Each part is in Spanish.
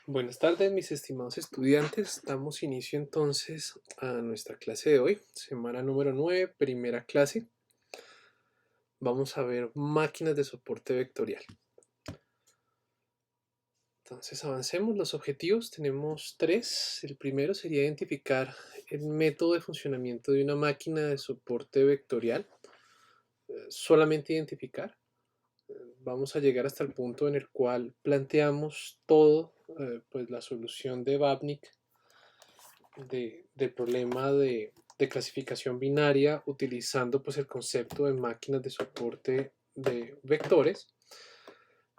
Buenas tardes, mis estimados estudiantes. Damos inicio entonces a nuestra clase de hoy, semana número 9, primera clase. Vamos a ver máquinas de soporte vectorial. Entonces avancemos. Los objetivos tenemos tres. El primero sería identificar el método de funcionamiento de una máquina de soporte vectorial. Solamente identificar. Vamos a llegar hasta el punto en el cual planteamos todo, pues la solución de Vapnik del problema de clasificación binaria utilizando pues el concepto de máquinas de soporte de vectores.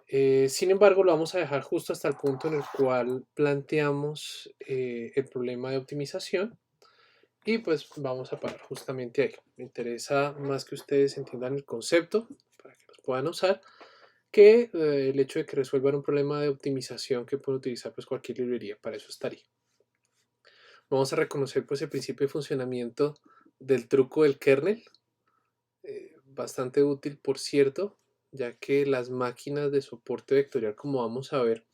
Sin embargo, lo vamos a dejar justo hasta el punto en el cual planteamos el problema de optimización y pues vamos a parar justamente ahí. Me interesa más que ustedes entiendan el concepto para que los puedan usar que el hecho de que resuelvan un problema de optimización que pueden utilizar pues cualquier librería. Para eso estaría. Vamos a reconocer pues el principio de funcionamiento del truco del kernel, bastante útil por cierto, ya que las máquinas de soporte vectorial, como vamos a ver,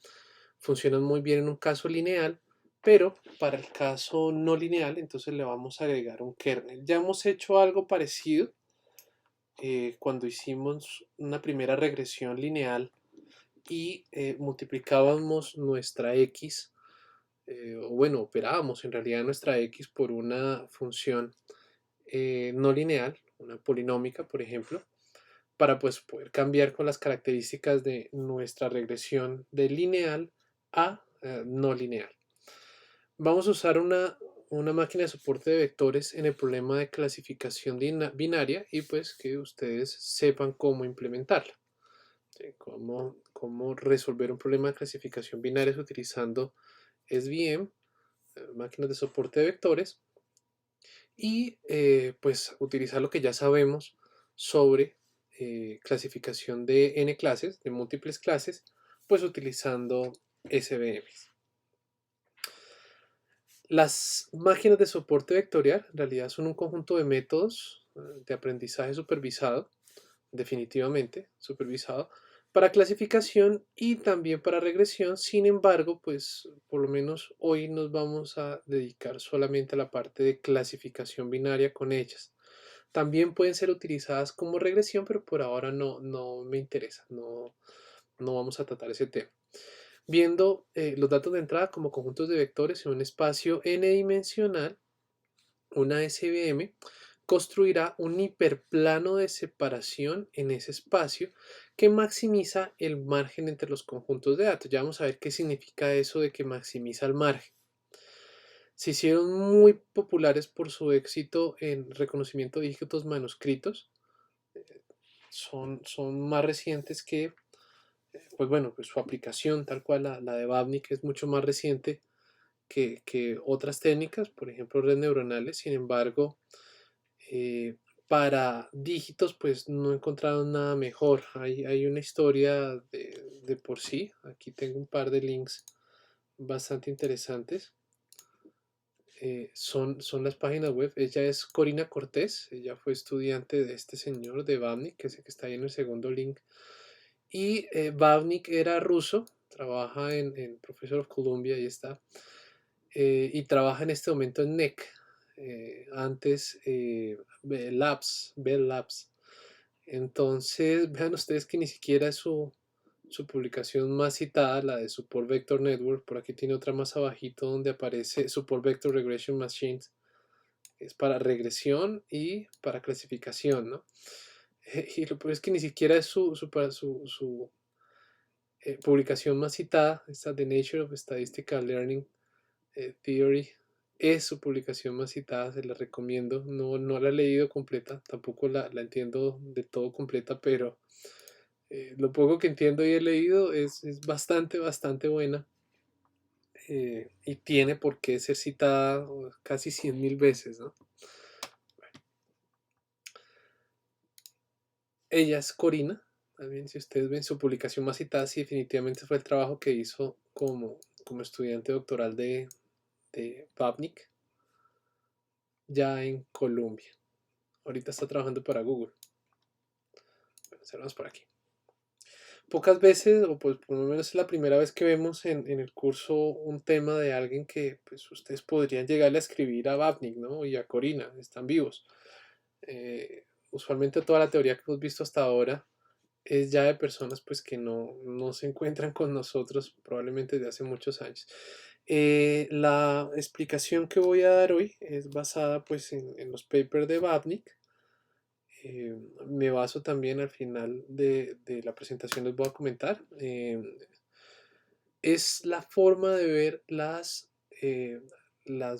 funcionan muy bien en un caso lineal, pero para el caso no lineal, entonces le vamos a agregar un kernel. Ya hemos hecho algo parecido cuando hicimos una primera regresión lineal y multiplicábamos nuestra x o bueno, operábamos en realidad nuestra x por una función no lineal, una polinómica, por ejemplo, para pues poder cambiar con las características de nuestra regresión de lineal a no lineal. Vamos a usar una máquina de soporte de vectores en el problema de clasificación binaria y pues que ustedes sepan cómo implementarla. ¿Sí? Cómo resolver un problema de clasificación binaria utilizando SVM, máquinas de soporte de vectores, y pues utilizar lo que ya sabemos sobre clasificación de n clases, de múltiples clases, pues utilizando SVMs. Las máquinas de soporte vectorial en realidad son un conjunto de métodos de aprendizaje supervisado, definitivamente supervisado, para clasificación y también para regresión. Sin embargo, pues por lo menos hoy nos vamos a dedicar solamente a la parte de clasificación binaria con ellas. También pueden ser utilizadas como regresión, pero por ahora no me interesa, no vamos a tratar ese tema. Viendo los datos de entrada como conjuntos de vectores en un espacio n-dimensional, una SVM construirá un hiperplano de separación en ese espacio que maximiza el margen entre los conjuntos de datos. Ya vamos a ver qué significa eso de que maximiza el margen. Se hicieron muy populares por su éxito en reconocimiento de dígitos manuscritos. Son más recientes que, pues bueno, pues su aplicación tal cual, la de Babnik es mucho más reciente que otras técnicas, por ejemplo, redes neuronales. Sin embargo, eh, para dígitos, pues no encontraron nada mejor. Hay una historia de por sí. Aquí tengo un par de links bastante interesantes. Son las páginas web. Ella es Corina Cortés. Ella fue estudiante de este señor, de Babnik, que es el que está ahí en el segundo link. Y Babnik era ruso. Trabaja en Professor of Columbia, ahí está. Y trabaja en este momento en NEC. Antes Bell Labs. Entonces, vean ustedes que ni siquiera es su publicación más citada, la de Support Vector Network. Por aquí tiene otra más abajito donde aparece Support Vector Regression Machines. Es para regresión y para clasificación, ¿no? Y lo peor es que ni siquiera es su publicación más citada, esta The Nature of Statistical Learning Theory, es su publicación más citada, se la recomiendo. No la he leído completa, tampoco la entiendo de todo completa, pero lo poco que entiendo y he leído es bastante buena y tiene por qué ser citada casi 100.000 veces, ¿no? Ella es Corina, también si ustedes ven su publicación más citada, sí definitivamente fue el trabajo que hizo como estudiante doctoral de Babnik, ya en Colombia. Ahorita está trabajando para Google. Bueno, cerramos por aquí. Pocas veces, o pues por lo menos es la primera vez que vemos en el curso un tema de alguien que pues ustedes podrían llegarle a escribir a Babnik, ¿no? Y a Corina, están vivos. Usualmente toda la teoría que hemos visto hasta ahora es ya de personas pues que no se encuentran con nosotros probablemente desde hace muchos años. La explicación que voy a dar hoy es basada pues en los papers de Babnik. Eh, Me baso también al final de la presentación, les voy a comentar. Es la forma de ver las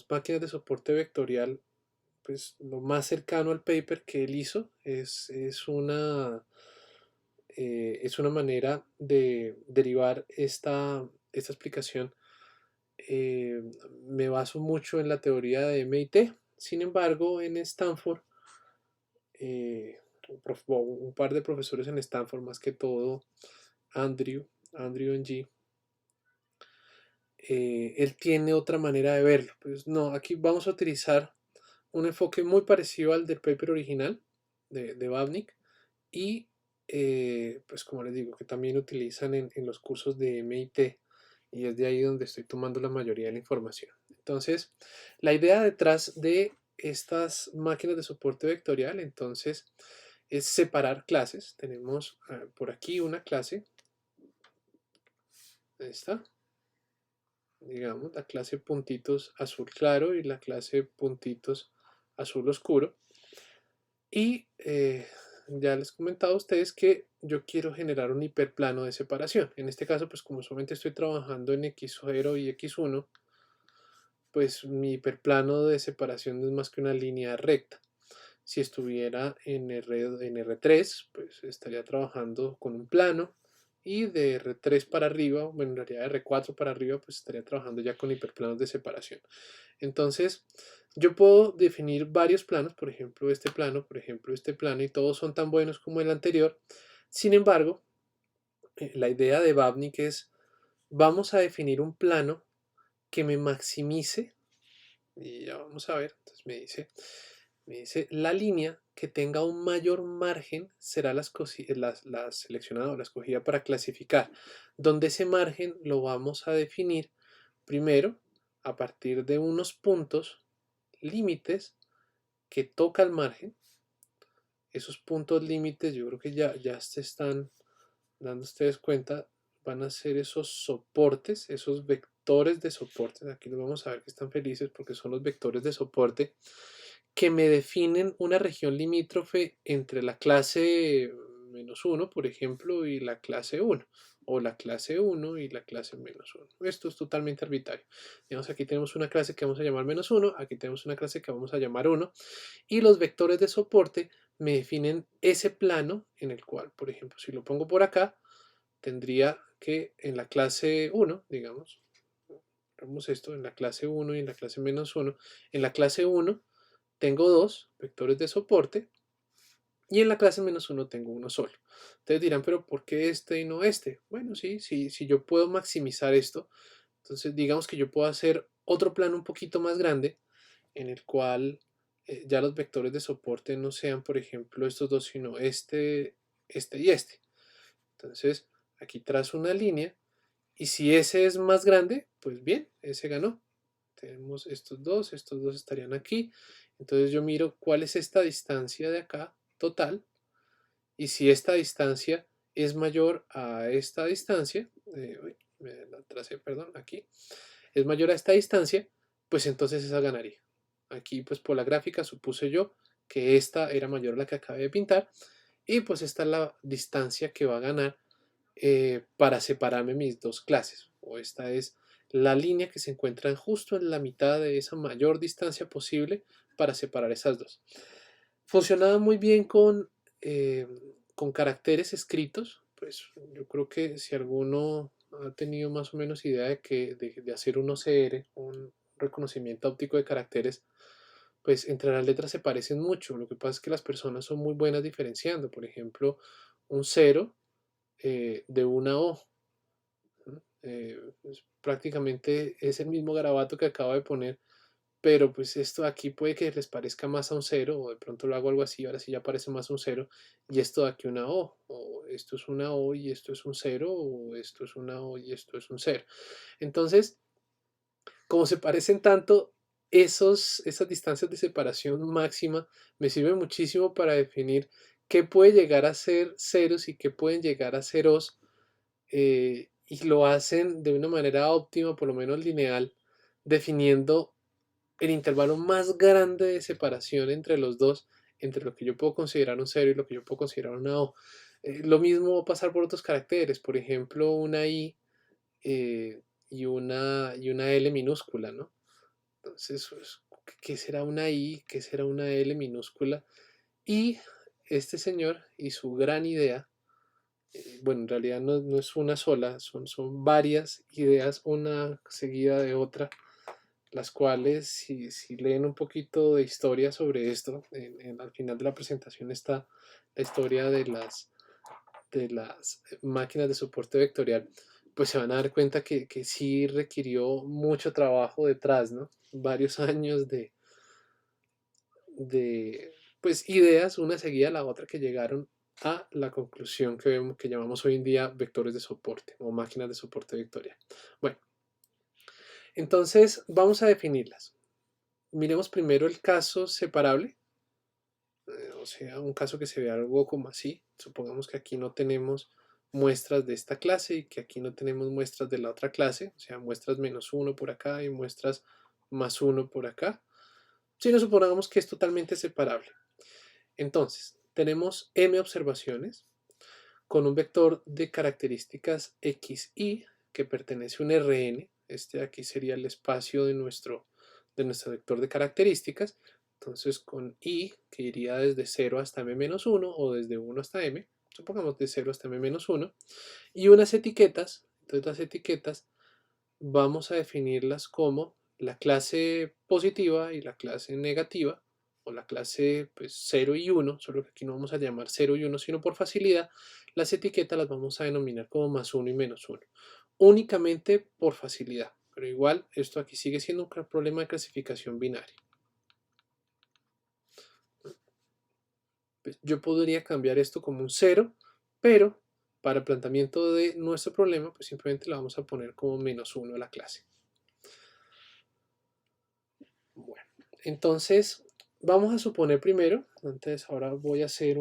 máquinas de soporte vectorial, pues lo más cercano al paper que él hizo es una manera de derivar esta explicación. Eh, Me baso mucho en la teoría de MIT. Sin embargo, en Stanford, un par de profesores en Stanford, más que todo Andrew Ng, él tiene otra manera de verlo. Pues no, aquí vamos a utilizar un enfoque muy parecido al del paper original de Babnik y pues como les digo, que también utilizan en los cursos de MIT y es de ahí donde estoy tomando la mayoría de la información. Entonces, la idea detrás de estas máquinas de soporte vectorial, entonces, es separar clases. Tenemos por aquí una clase, esta, digamos, la clase puntitos azul claro y la clase puntitos azul oscuro. Y ya les he comentado a ustedes que yo quiero generar un hiperplano de separación. En este caso, pues como solamente estoy trabajando en x0 y x1, pues mi hiperplano de separación no es más que una línea recta. Si estuviera en R3, pues estaría trabajando con un plano y de R3 para arriba, bueno, en realidad de R4 para arriba, pues estaría trabajando ya con hiperplanos de separación. Entonces, yo puedo definir varios planos, por ejemplo, este plano, por ejemplo, este plano, y todos son tan buenos como el anterior. Sin embargo, la idea de Babnik es, vamos a definir un plano que me maximice, y ya vamos a ver, entonces me dice, la línea que tenga un mayor margen será la seleccionada o la escogida para clasificar, donde ese margen lo vamos a definir primero a partir de unos puntos límites que toca el margen. Esos puntos límites, yo creo que ya se están dando ustedes cuenta, van a ser esos soportes, esos vectores de soporte. Aquí los vamos a ver que están felices porque son los vectores de soporte que me definen una región limítrofe entre la clase -1, por ejemplo, y la clase 1, o la clase 1 y la clase -1. Esto es totalmente arbitrario. Digamos, aquí tenemos una clase que vamos a llamar -1, aquí tenemos una clase que vamos a llamar 1, y los vectores de soporte me definen ese plano en el cual, por ejemplo, si lo pongo por acá, tendría que en la clase 1, digamos, vemos esto en la clase 1 y en la clase -1, en la clase 1 tengo dos vectores de soporte y en la clase -1 tengo uno solo. Ustedes dirán, pero ¿por qué este y no este? Bueno, sí, si yo puedo maximizar esto, entonces digamos que yo puedo hacer otro plano un poquito más grande en el cual ya los vectores de soporte no sean, por ejemplo, estos dos, sino este y este. Entonces, aquí trazo una línea y si ese es más grande, pues bien, ese ganó. Tenemos estos dos estarían aquí. Entonces yo miro cuál es esta distancia de acá total y si esta distancia es mayor a esta distancia, me la tracé, perdón, aquí, es mayor a esta distancia, pues entonces esa ganaría. Aquí pues por la gráfica supuse yo que esta era mayor a la que acabé de pintar y pues esta es la distancia que va a ganar para separarme mis dos clases. O esta es la línea que se encuentra justo en la mitad de esa mayor distancia posible para separar esas dos. Funcionaba muy bien eh, con caracteres escritos. Pues yo creo que si alguno ha tenido más o menos idea de hacer un OCR, un reconocimiento óptico de caracteres, pues entre las letras se parecen mucho. Lo que pasa es que las personas son muy buenas diferenciando. Por ejemplo, un cero de una O. Pues, prácticamente es el mismo garabato que acabo de poner, pero pues esto aquí puede que les parezca más a un cero, o de pronto lo hago algo así, ahora sí ya parece más un cero, y esto de aquí una o esto es una O y esto es un cero, o esto es una O y esto es un cero. Entonces, como se parecen tanto, esas distancias de separación máxima me sirven muchísimo para definir qué puede llegar a ser ceros y qué pueden llegar a ceros, y lo hacen de una manera óptima, por lo menos lineal, definiendo el intervalo más grande de separación entre los dos, entre lo que yo puedo considerar un cero y lo que yo puedo considerar una O. Lo mismo va a pasar por otros caracteres, por ejemplo, una I, y una L minúscula, ¿no? Entonces, pues, ¿qué será una I? ¿Qué será una L minúscula? Y este señor y su gran idea, bueno, en realidad no es una sola, son varias ideas, una seguida de otra, las cuales, si leen un poquito de historia sobre esto, al final de la presentación está la historia de las máquinas de soporte vectorial, pues se van a dar cuenta que sí requirió mucho trabajo detrás, ¿no? Varios años de pues, ideas, una seguida a la otra, que llegaron a la conclusión que vemos, que llamamos hoy en día vectores de soporte o máquinas de soporte vectorial. Bueno, entonces vamos a definirlas. Miremos primero el caso separable, o sea, un caso que se ve algo como así. Supongamos que aquí no tenemos muestras de esta clase y que aquí no tenemos muestras de la otra clase, o sea, muestras menos uno por acá y muestras más uno por acá. Si no, supongamos que es totalmente separable. Entonces, tenemos m observaciones con un vector de características xy que pertenece a un Rn. Este de aquí sería el espacio de nuestro vector de características. Entonces, con i, que iría desde 0 hasta m-1 o desde 1 hasta m, supongamos de 0 hasta m-1, y unas etiquetas. Entonces, las etiquetas vamos a definirlas como la clase positiva y la clase negativa, o la clase pues 0 y 1, solo que aquí no vamos a llamar 0 y 1, sino por facilidad, las etiquetas las vamos a denominar como más 1 y menos 1, únicamente por facilidad, pero igual esto aquí sigue siendo un problema de clasificación binaria. Pues yo podría cambiar esto como un 0, pero para el planteamiento de nuestro problema, pues simplemente lo vamos a poner como menos 1 a la clase. Bueno, entonces vamos a suponer primero, ahora voy a hacer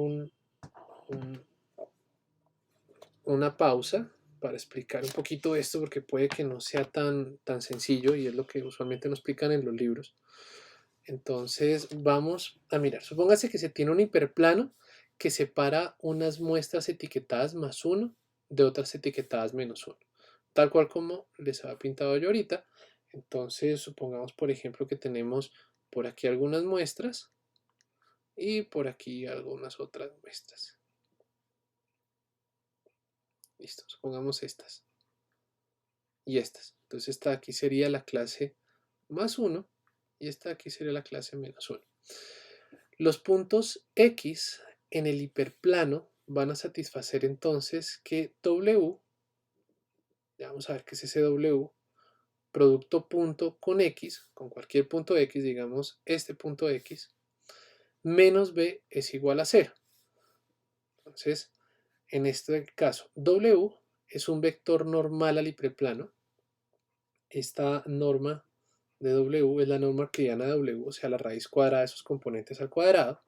una pausa para explicar un poquito esto, porque puede que no sea tan sencillo y es lo que usualmente nos explican en los libros. Entonces vamos a mirar, supóngase que se tiene un hiperplano que separa unas muestras etiquetadas más 1 de otras etiquetadas menos 1, tal cual como les había pintado yo ahorita. Entonces supongamos, por ejemplo, que tenemos por aquí algunas muestras y por aquí algunas otras muestras. Listo, supongamos estas y estas. Entonces esta aquí sería la clase más 1 y esta aquí sería la clase menos 1. Los puntos X en el hiperplano van a satisfacer entonces que W, ya vamos a ver qué es ese W, producto punto con X, con cualquier punto X, digamos este punto X, menos B es igual a 0. Entonces, en este caso, W es un vector normal al hiperplano. Esta norma de W es la norma euclidiana de W, o sea, la raíz cuadrada de sus componentes al cuadrado.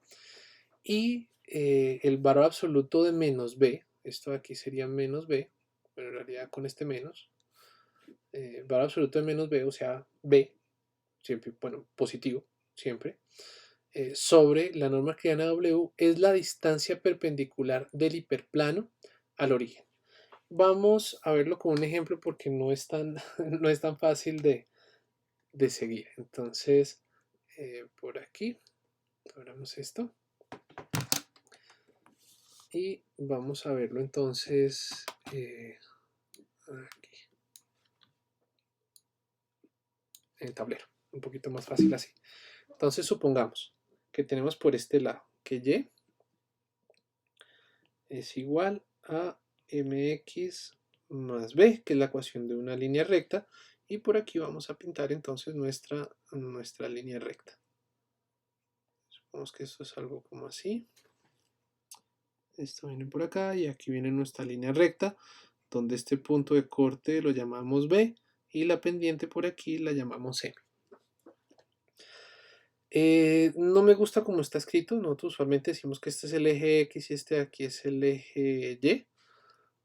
Y el valor absoluto de menos b, esto de aquí sería menos b, pero en realidad con este menos, valor absoluto de menos b, o sea, b, siempre, bueno, positivo, siempre, sobre la norma euclidiana W es la distancia perpendicular del hiperplano al origen. Vamos a verlo con un ejemplo porque no es tan, no es tan fácil de seguir. Entonces, por aquí, abramos esto. Y vamos a verlo entonces aquí, en el tablero. Un poquito más fácil así. Entonces supongamos que tenemos por este lado que y es igual a mx más b, que es la ecuación de una línea recta, y por aquí vamos a pintar entonces nuestra línea recta. Supongamos que esto es algo como así. Esto viene por acá y aquí viene nuestra línea recta, donde este punto de corte lo llamamos B y la pendiente por aquí la llamamos M. No me gusta como está escrito, nosotros usualmente decimos que este es el eje X y este de aquí es el eje Y,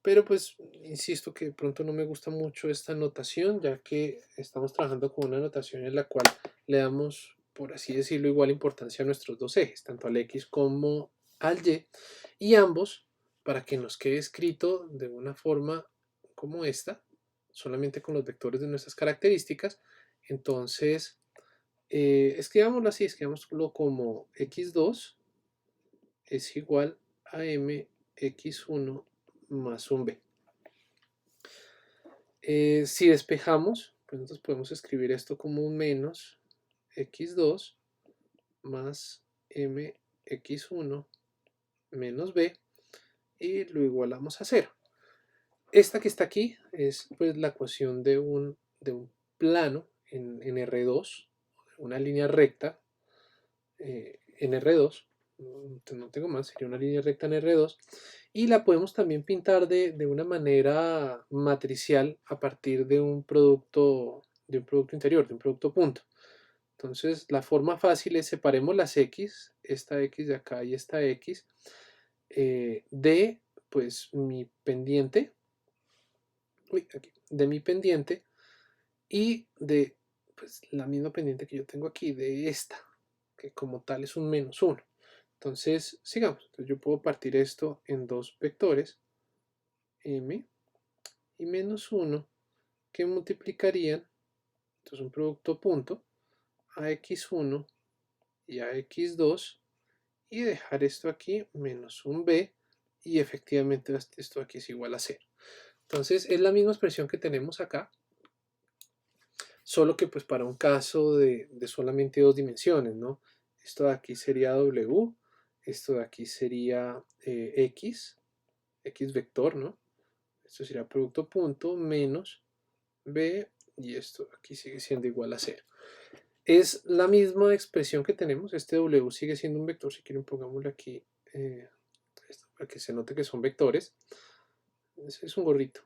pero pues insisto que de pronto no me gusta mucho esta notación, ya que estamos trabajando con una notación en la cual le damos, por así decirlo, igual importancia a nuestros dos ejes, tanto al X como al y ambos, para que nos quede escrito de una forma como esta, solamente con los vectores de nuestras características. Entonces, escribámoslo así, escribámoslo como x2 es igual a mx1 más un b. Si despejamos, pues nosotros podemos escribir esto como un menos x2 más mx1 menos b y lo igualamos a 0. Esta que está aquí es pues la ecuación de un plano en R2, una línea recta en R2, no tengo más, sería una línea recta en R2, y la podemos también pintar de una manera matricial a partir de un producto interior, de un producto punto. Entonces, la forma fácil es separemos las X, esta X de acá y esta X, de pues mi pendiente, de mi pendiente y de pues, la misma pendiente que yo tengo aquí, de esta, que como tal es un menos 1. Entonces, sigamos. Entonces, yo puedo partir esto en dos vectores, m y menos 1, que multiplicarían, entonces un producto punto, a x1 y a x2, y dejar esto aquí menos un b, y efectivamente esto aquí es igual a 0. Entonces, es la misma expresión que tenemos acá, solo que pues para un caso de solamente dos dimensiones, ¿no? Esto de aquí sería w, esto de aquí sería x vector, ¿no? Esto sería producto punto menos b y esto aquí sigue siendo igual a 0. Es la misma expresión que tenemos, este w sigue siendo un vector, si quieren pongámosle aquí esto, para que se note que son vectores. Es un gorrito.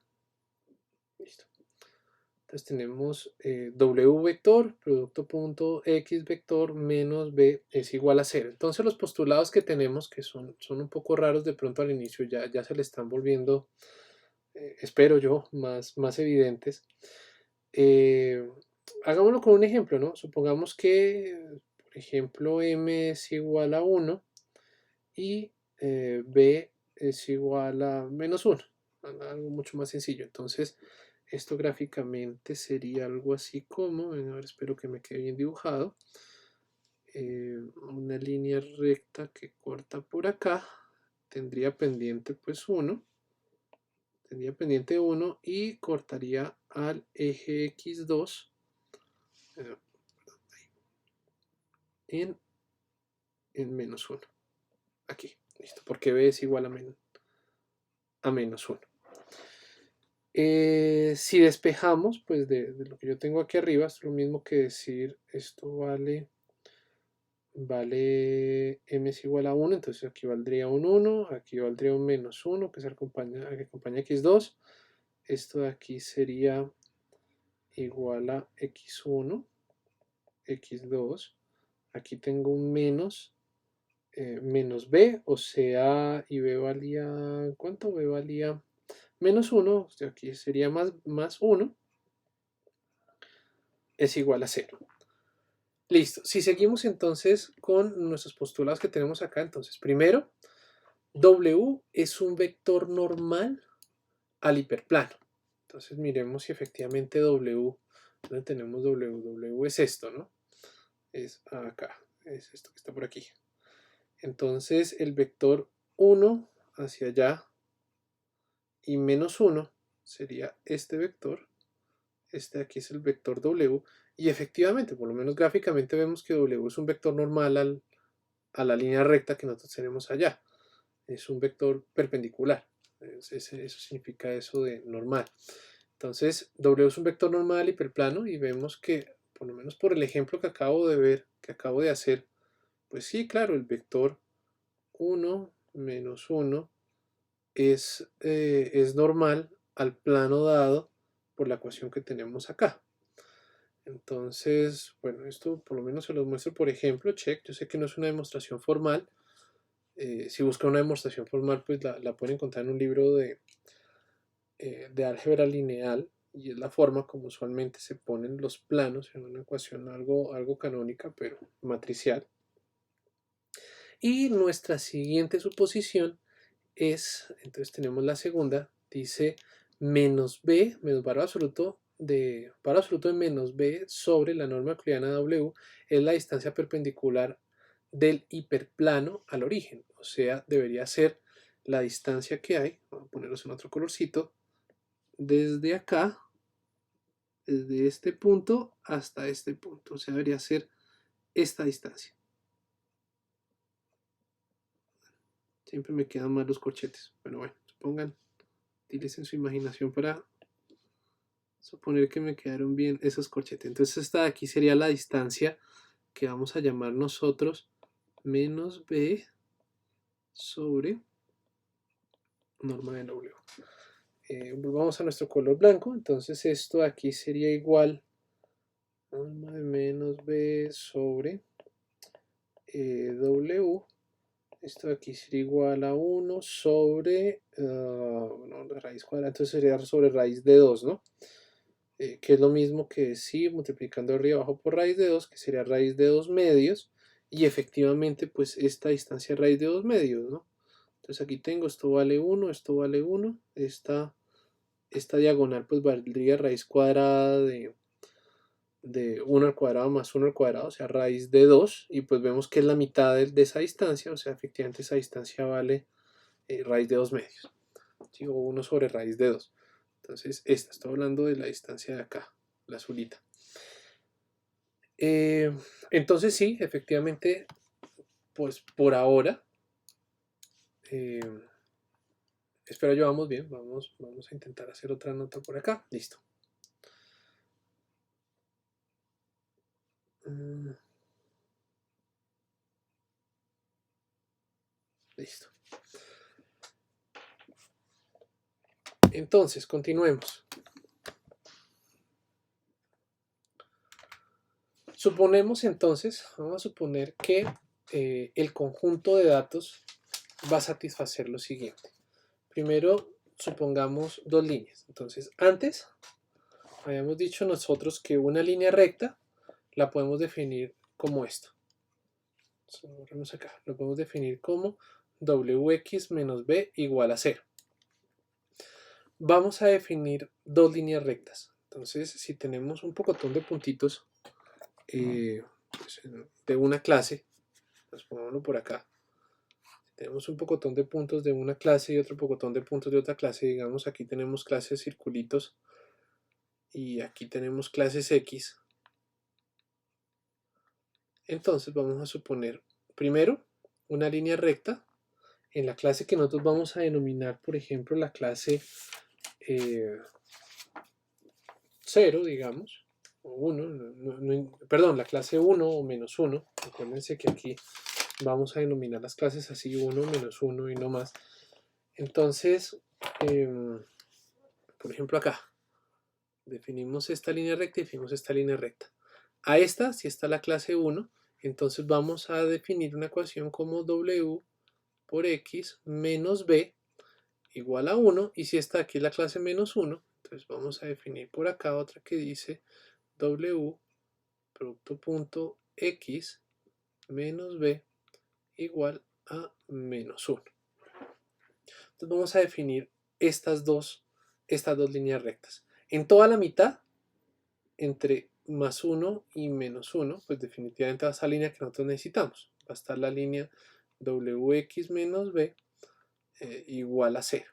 Listo. Entonces tenemos w vector, producto punto x vector menos b es igual a 0. Entonces los postulados que tenemos, que son un poco raros de pronto al inicio, ya se le están volviendo, espero yo, más evidentes. Hagámoslo con un ejemplo, ¿no? Supongamos que, por ejemplo, m es igual a 1 y b es igual a menos 1. Algo mucho más sencillo. Entonces, esto gráficamente sería algo así como, a ver, espero que me quede bien dibujado, una línea recta que corta por acá, tendría pendiente pues 1, tendría pendiente 1 y cortaría al eje x2 en, menos 1, aquí, listo, porque b es igual a menos 1. Si despejamos, pues de lo que yo tengo aquí arriba, es lo mismo que decir esto vale m es igual a 1, entonces aquí valdría un 1, aquí valdría un menos 1, que que acompaña x2. Esto de aquí sería igual a x1, x2. Aquí tengo un menos b, o sea, y b valía, ¿cuánto? B valía menos 1, o sea, aquí sería más 1, es igual a 0. Listo, si seguimos entonces con nuestros postulados que tenemos acá, entonces primero, W es un vector normal al hiperplano. Entonces miremos si efectivamente W, ¿dónde tenemos W? W es esto, ¿no? Es acá, es esto que está por aquí. Entonces el vector 1 hacia allá y menos 1 sería este vector. Este de aquí es el vector W. Y efectivamente, por lo menos gráficamente vemos que W es un vector normal a la línea recta que nosotros tenemos allá. Es un vector perpendicular. Eso significa eso de normal. Entonces, W es un vector normal hiperplano y vemos que, por lo menos por el ejemplo que acabo de ver, que acabo de hacer, pues sí, claro, el vector 1 menos 1 es normal al plano dado por la ecuación que tenemos acá. Entonces, bueno, esto por lo menos se los muestro por ejemplo, check. Yo sé que no es una demostración formal. Si buscan una demostración formal, pues la pueden encontrar en un libro de álgebra lineal y es la forma como usualmente se ponen los planos en una ecuación algo canónica, pero matricial. Y nuestra siguiente suposición es, entonces tenemos la segunda, dice menos b, menos valor absoluto de menos b sobre la norma euclidiana W es la distancia perpendicular del hiperplano al origen, o sea, debería ser la distancia que hay, vamos a ponerlos en otro colorcito, desde acá, desde este punto hasta este punto, o sea, debería ser esta distancia. Siempre me quedan mal los corchetes, pero bueno, supongan, utilicen su imaginación para suponer que me quedaron bien esos corchetes. Entonces esta de aquí sería la distancia que vamos a llamar nosotros menos b sobre norma de W. Volvamos a nuestro color blanco. Entonces esto de aquí sería igual a norma de menos b sobre W. Esto de aquí sería igual a 1 sobre, bueno, la raíz cuadrada, entonces sería sobre raíz de 2, ¿no? Que es lo mismo que decir multiplicando arriba abajo por raíz de 2, que sería raíz de 2 medios, y efectivamente pues esta distancia es raíz de 2 medios, ¿no? Entonces aquí tengo, esto vale 1, esto vale 1, esta diagonal pues valdría raíz cuadrada de 1 al cuadrado más 1 al cuadrado, o sea raíz de 2, y pues vemos que es la mitad de esa distancia, o sea efectivamente esa distancia vale raíz de 2 medios, ¿sí? O 1 sobre raíz de 2. Entonces, estoy hablando de la distancia de acá, la azulita. Entonces, sí, efectivamente, pues por ahora, eh, espero yo vamos bien. Vamos a intentar hacer otra nota por acá. Listo. Listo. Entonces, continuemos. Suponemos entonces, vamos a suponer que el conjunto de datos va a satisfacer lo siguiente. Primero, supongamos dos líneas. Entonces, antes habíamos dicho nosotros que una línea recta la podemos definir como esto. Acá. Lo podemos definir como wx menos b igual a 0. Vamos a definir dos líneas rectas. Entonces, si tenemos un pocotón de puntitos pues, de una clase, pues pongámoslo por acá. Tenemos un pocotón de puntos de una clase y otro pocotón de puntos de otra clase. Digamos, aquí tenemos clases circulitos y aquí tenemos clases X. Entonces vamos a suponer primero una línea recta en la clase que nosotros vamos a denominar, por ejemplo, la clase 0, digamos, o 1, perdón, la clase 1 o menos 1. Acuérdense que aquí vamos a denominar las clases así, 1, menos 1 y no más. Entonces, por ejemplo acá, definimos esta línea recta y definimos esta línea recta. A esta, si está la clase 1, entonces vamos a definir una ecuación como W por X menos B igual a 1. Y si está aquí la clase menos 1, entonces vamos a definir por acá otra que dice W producto punto X menos B igual a menos 1. Entonces vamos a definir estas dos líneas rectas. En toda la mitad, entre más 1 y menos 1, pues definitivamente va a estar la línea que nosotros necesitamos. Va a estar la línea wx menos b igual a 0.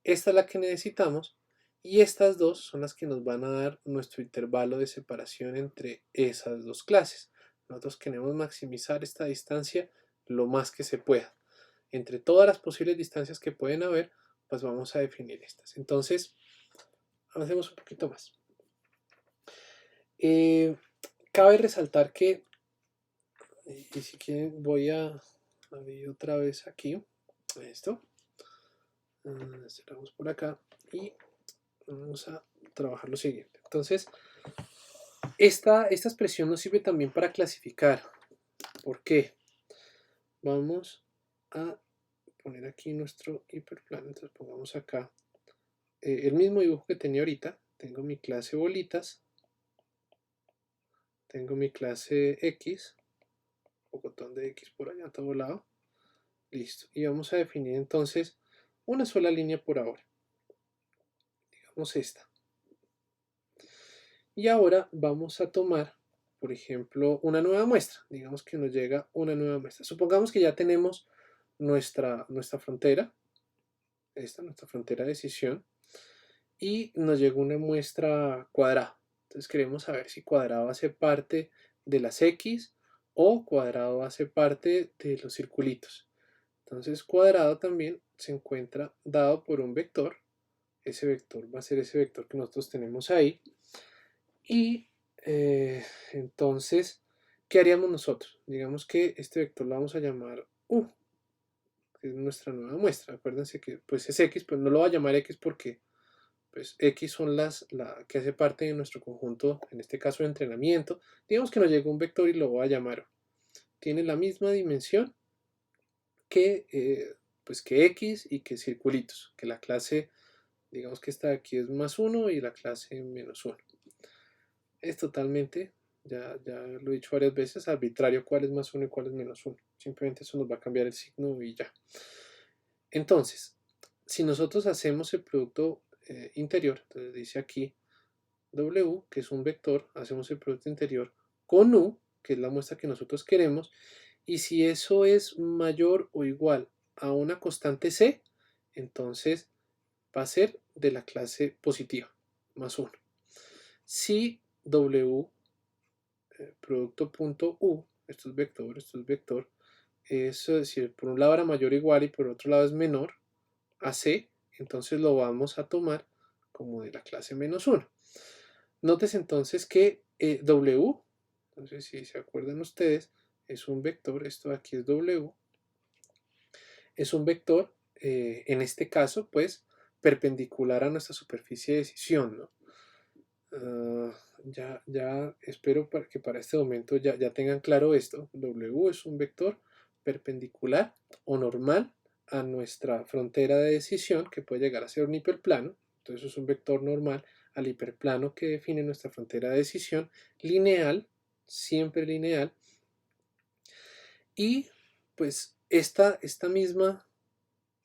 Esta es la que necesitamos y estas dos son las que nos van a dar nuestro intervalo de separación entre esas dos clases. Nosotros queremos maximizar esta distancia lo más que se pueda. Entre todas las posibles distancias que pueden haber, pues vamos a definir estas. Entonces, avancemos un poquito más. Cabe resaltar que, y si quieren voy a abrir otra vez aquí, esto, cerramos por acá y vamos a trabajar lo siguiente. Entonces, esta expresión nos sirve también para clasificar. ¿Por qué? Vamos a poner aquí nuestro hiperplano. Entonces pongamos acá el mismo dibujo que tenía ahorita. Tengo mi clase bolitas. Tengo mi clase X. Un botón de X por allá a todo lado. Listo. Y vamos a definir entonces una sola línea por ahora. Digamos esta. Y ahora vamos a tomar, por ejemplo, una nueva muestra. Digamos que nos llega una nueva muestra. Supongamos que ya tenemos nuestra frontera. Nuestra frontera de decisión. Y nos llegó una muestra cuadrada. Entonces queremos saber si cuadrado hace parte de las X o cuadrado hace parte de los circulitos. Entonces cuadrado también se encuentra dado por un vector. Ese vector va a ser ese vector que nosotros tenemos ahí. Y entonces, ¿qué haríamos nosotros? Digamos que este vector lo vamos a llamar U, que es nuestra nueva muestra. Acuérdense que pues es X, pues no lo voy a llamar X porque pues X son la que hace parte de nuestro conjunto, en este caso de entrenamiento. Digamos que nos llegó un vector y lo voy a llamar. Tiene la misma dimensión que, pues que X y que circulitos, que la clase, digamos que esta de aquí es más 1 y la clase menos 1. Es totalmente, ya lo he dicho varias veces, arbitrario cuál es más 1 y cuál es menos 1. Simplemente eso nos va a cambiar el signo y ya. Entonces, si nosotros hacemos el producto interior, entonces dice aquí W, que es un vector, hacemos el producto interior con U, que es la muestra que nosotros queremos, y si eso es mayor o igual a una constante C, entonces va a ser de la clase positiva, más 1. Si W, producto.U, esto es vector, es decir, por un lado era mayor o igual y por otro lado es menor a C, entonces lo vamos a tomar como de la clase menos 1. Notes entonces que W, entonces si se acuerdan ustedes, es un vector, esto de aquí es W, es un vector, en este caso, pues, perpendicular a nuestra superficie de decisión, ¿no? Ya espero que para este momento ya tengan claro esto. W es un vector perpendicular o normal a nuestra frontera de decisión, que puede llegar a ser un hiperplano. Entonces es un vector normal al hiperplano que define nuestra frontera de decisión, lineal, siempre lineal. Y pues esta misma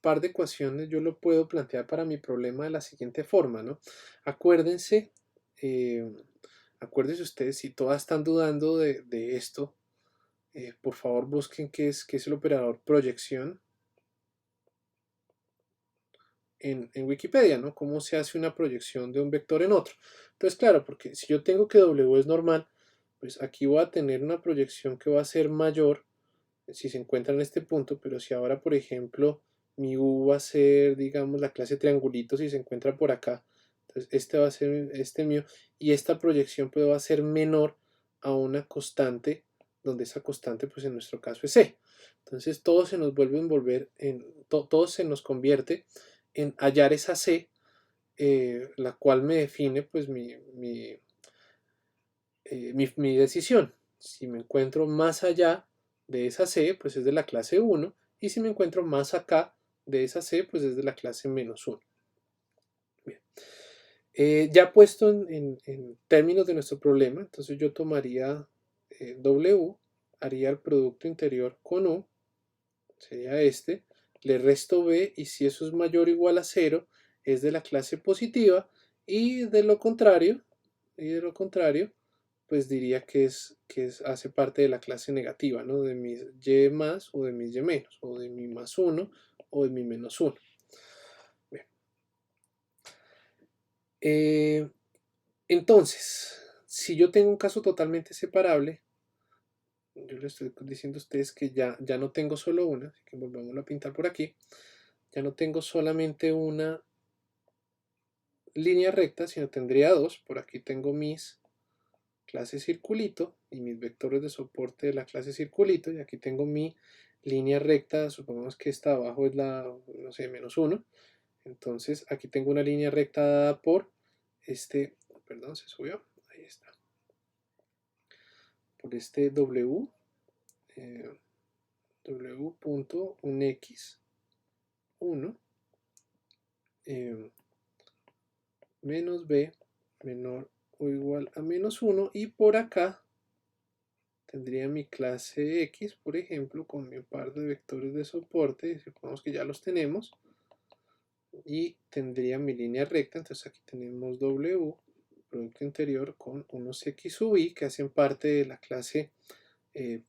par de ecuaciones yo lo puedo plantear para mi problema de la siguiente forma, ¿no? Acuérdense, acuérdense ustedes, si todas están dudando de esto, por favor busquen qué es el operador proyección en Wikipedia, ¿no? Cómo se hace una proyección de un vector en otro. Entonces, claro, porque si yo tengo que W es normal, pues aquí voy a tener una proyección que va a ser mayor si se encuentra en este punto, pero si ahora, por ejemplo, mi U va a ser, digamos, la clase triangulito si se encuentra por acá, entonces este va a ser este mío, y esta proyección pues va a ser menor a una constante, donde esa constante pues en nuestro caso es C. Entonces todo se nos vuelve a envolver, todo se nos convierte en hallar esa C, la cual me define pues mi decisión. Si me encuentro más allá de esa C, pues es de la clase 1, y si me encuentro más acá de esa C, pues es de la clase menos 1. Bien. Ya puesto en términos de nuestro problema, entonces yo tomaría W, haría el producto interior con U, sería este, le resto B, y si eso es mayor o igual a 0, es de la clase positiva, y de lo contrario, pues diría hace parte de la clase negativa, ¿no? De mis y más o de mis y menos, o de mi más 1 o de mi menos 1. Bien. Entonces, si yo tengo un caso totalmente separable, yo le estoy diciendo a ustedes que ya no tengo solo una, así que volvamos a pintar por aquí, ya no tengo solamente una línea recta, sino tendría dos. Por aquí tengo mis clases circulito y mis vectores de soporte de la clase circulito, y aquí tengo mi línea recta. Supongamos que esta abajo es la, no sé, -1. Entonces aquí tengo una línea recta dada por este, perdón, se subió, ahí está, por este W, w.unx1 menos b menor o igual a -1, y por acá tendría mi clase X, por ejemplo, con mi par de vectores de soporte, supongamos que ya los tenemos, y tendría mi línea recta. Entonces aquí tenemos W, producto interior, con unos X sub I que hacen parte de la clase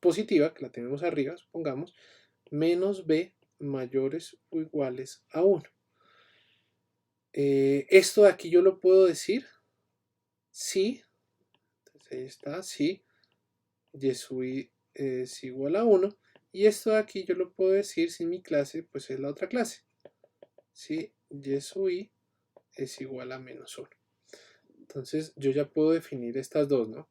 positiva, que la tenemos arriba, supongamos, menos B mayores o iguales a 1. Esto de aquí yo lo puedo decir si, entonces ahí está, si y sub I es igual a 1, y esto de aquí yo lo puedo decir si mi clase pues es la otra clase, si y sub I es igual a -1. Entonces yo ya puedo definir estas dos, ¿no?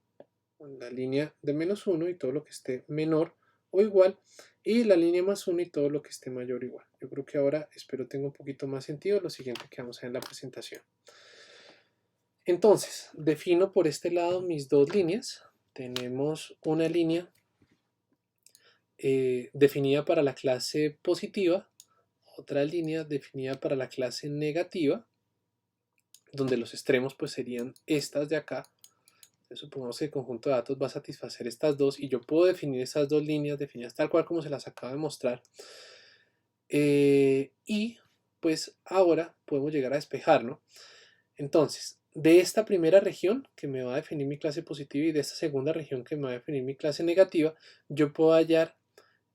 La línea de -1 y todo lo que esté menor o igual, y la línea +1 y todo lo que esté mayor o igual. Yo creo que ahora espero tenga un poquito más sentido lo siguiente que vamos a ver en la presentación. Entonces, defino por este lado mis dos líneas. Tenemos una línea definida para la clase positiva, otra línea definida para la clase negativa, donde los extremos pues serían estas de acá. Entonces, supongamos que el conjunto de datos va a satisfacer estas dos, y yo puedo definir esas dos líneas definidas tal cual como se las acabo de mostrar. Y pues ahora podemos llegar a despejar, ¿no? Entonces, de esta primera región que me va a definir mi clase positiva y de esta segunda región que me va a definir mi clase negativa, yo puedo hallar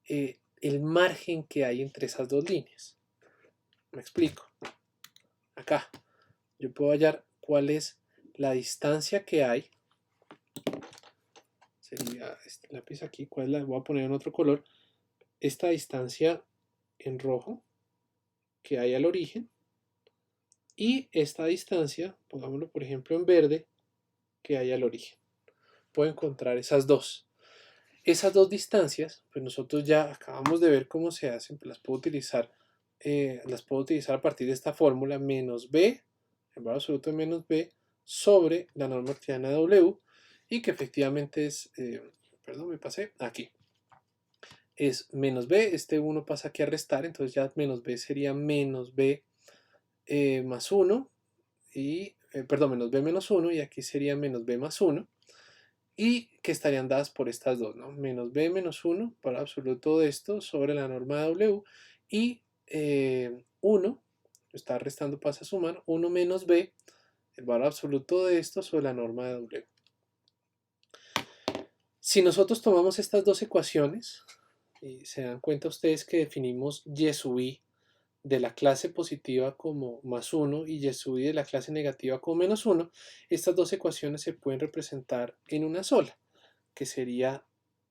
el margen que hay entre esas dos líneas. Me explico. Acá yo puedo hallar cuál es la distancia que hay. Sería este lápiz aquí, cuál la voy a poner en otro color. Esta distancia en rojo que hay al origen, y esta distancia, pongámoslo por ejemplo en verde, que hay al origen. Puedo encontrar esas dos. Esas dos distancias, pues nosotros ya acabamos de ver cómo se hacen, pues las puedo utilizar a partir de esta fórmula, menos b, el valor absoluto de menos b, sobre la norma arctilliana W, y que efectivamente es, perdón, me pasé, aquí, es menos b, este 1 pasa aquí a restar, entonces ya menos b sería menos b más 1, y, perdón, menos b menos 1, y aquí sería menos b más 1, y que estarían dadas por estas dos, ¿no? Menos b menos 1, para absoluto de esto, sobre la norma W, y 1, está restando, pasa a sumar, 1 menos b, el valor absoluto de esto sobre la norma de W. Si nosotros tomamos estas dos ecuaciones, y se dan cuenta ustedes que definimos y sub i de la clase positiva como +1 y y sub i de la clase negativa como -1, estas dos ecuaciones se pueden representar en una sola, que sería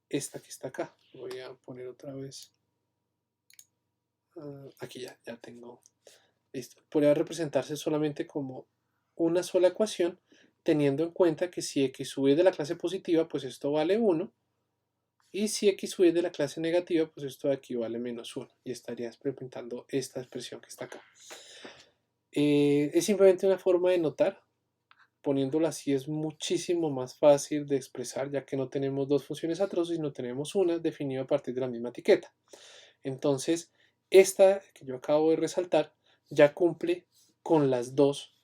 esta que está acá. Voy a poner otra vez. Aquí ya tengo. Listo. Podría representarse solamente como una sola ecuación, teniendo en cuenta que si x sub i es de la clase positiva, pues esto vale 1. Y si x sub i es de la clase negativa, pues esto de aquí vale -1. Y estarías representando esta expresión que está acá. Es simplemente una forma de notar. Poniéndolo así es muchísimo más fácil de expresar, ya que no tenemos dos funciones atroces, sino tenemos una definida a partir de la misma etiqueta. Entonces, esta que yo acabo de resaltar ya cumple con las dos,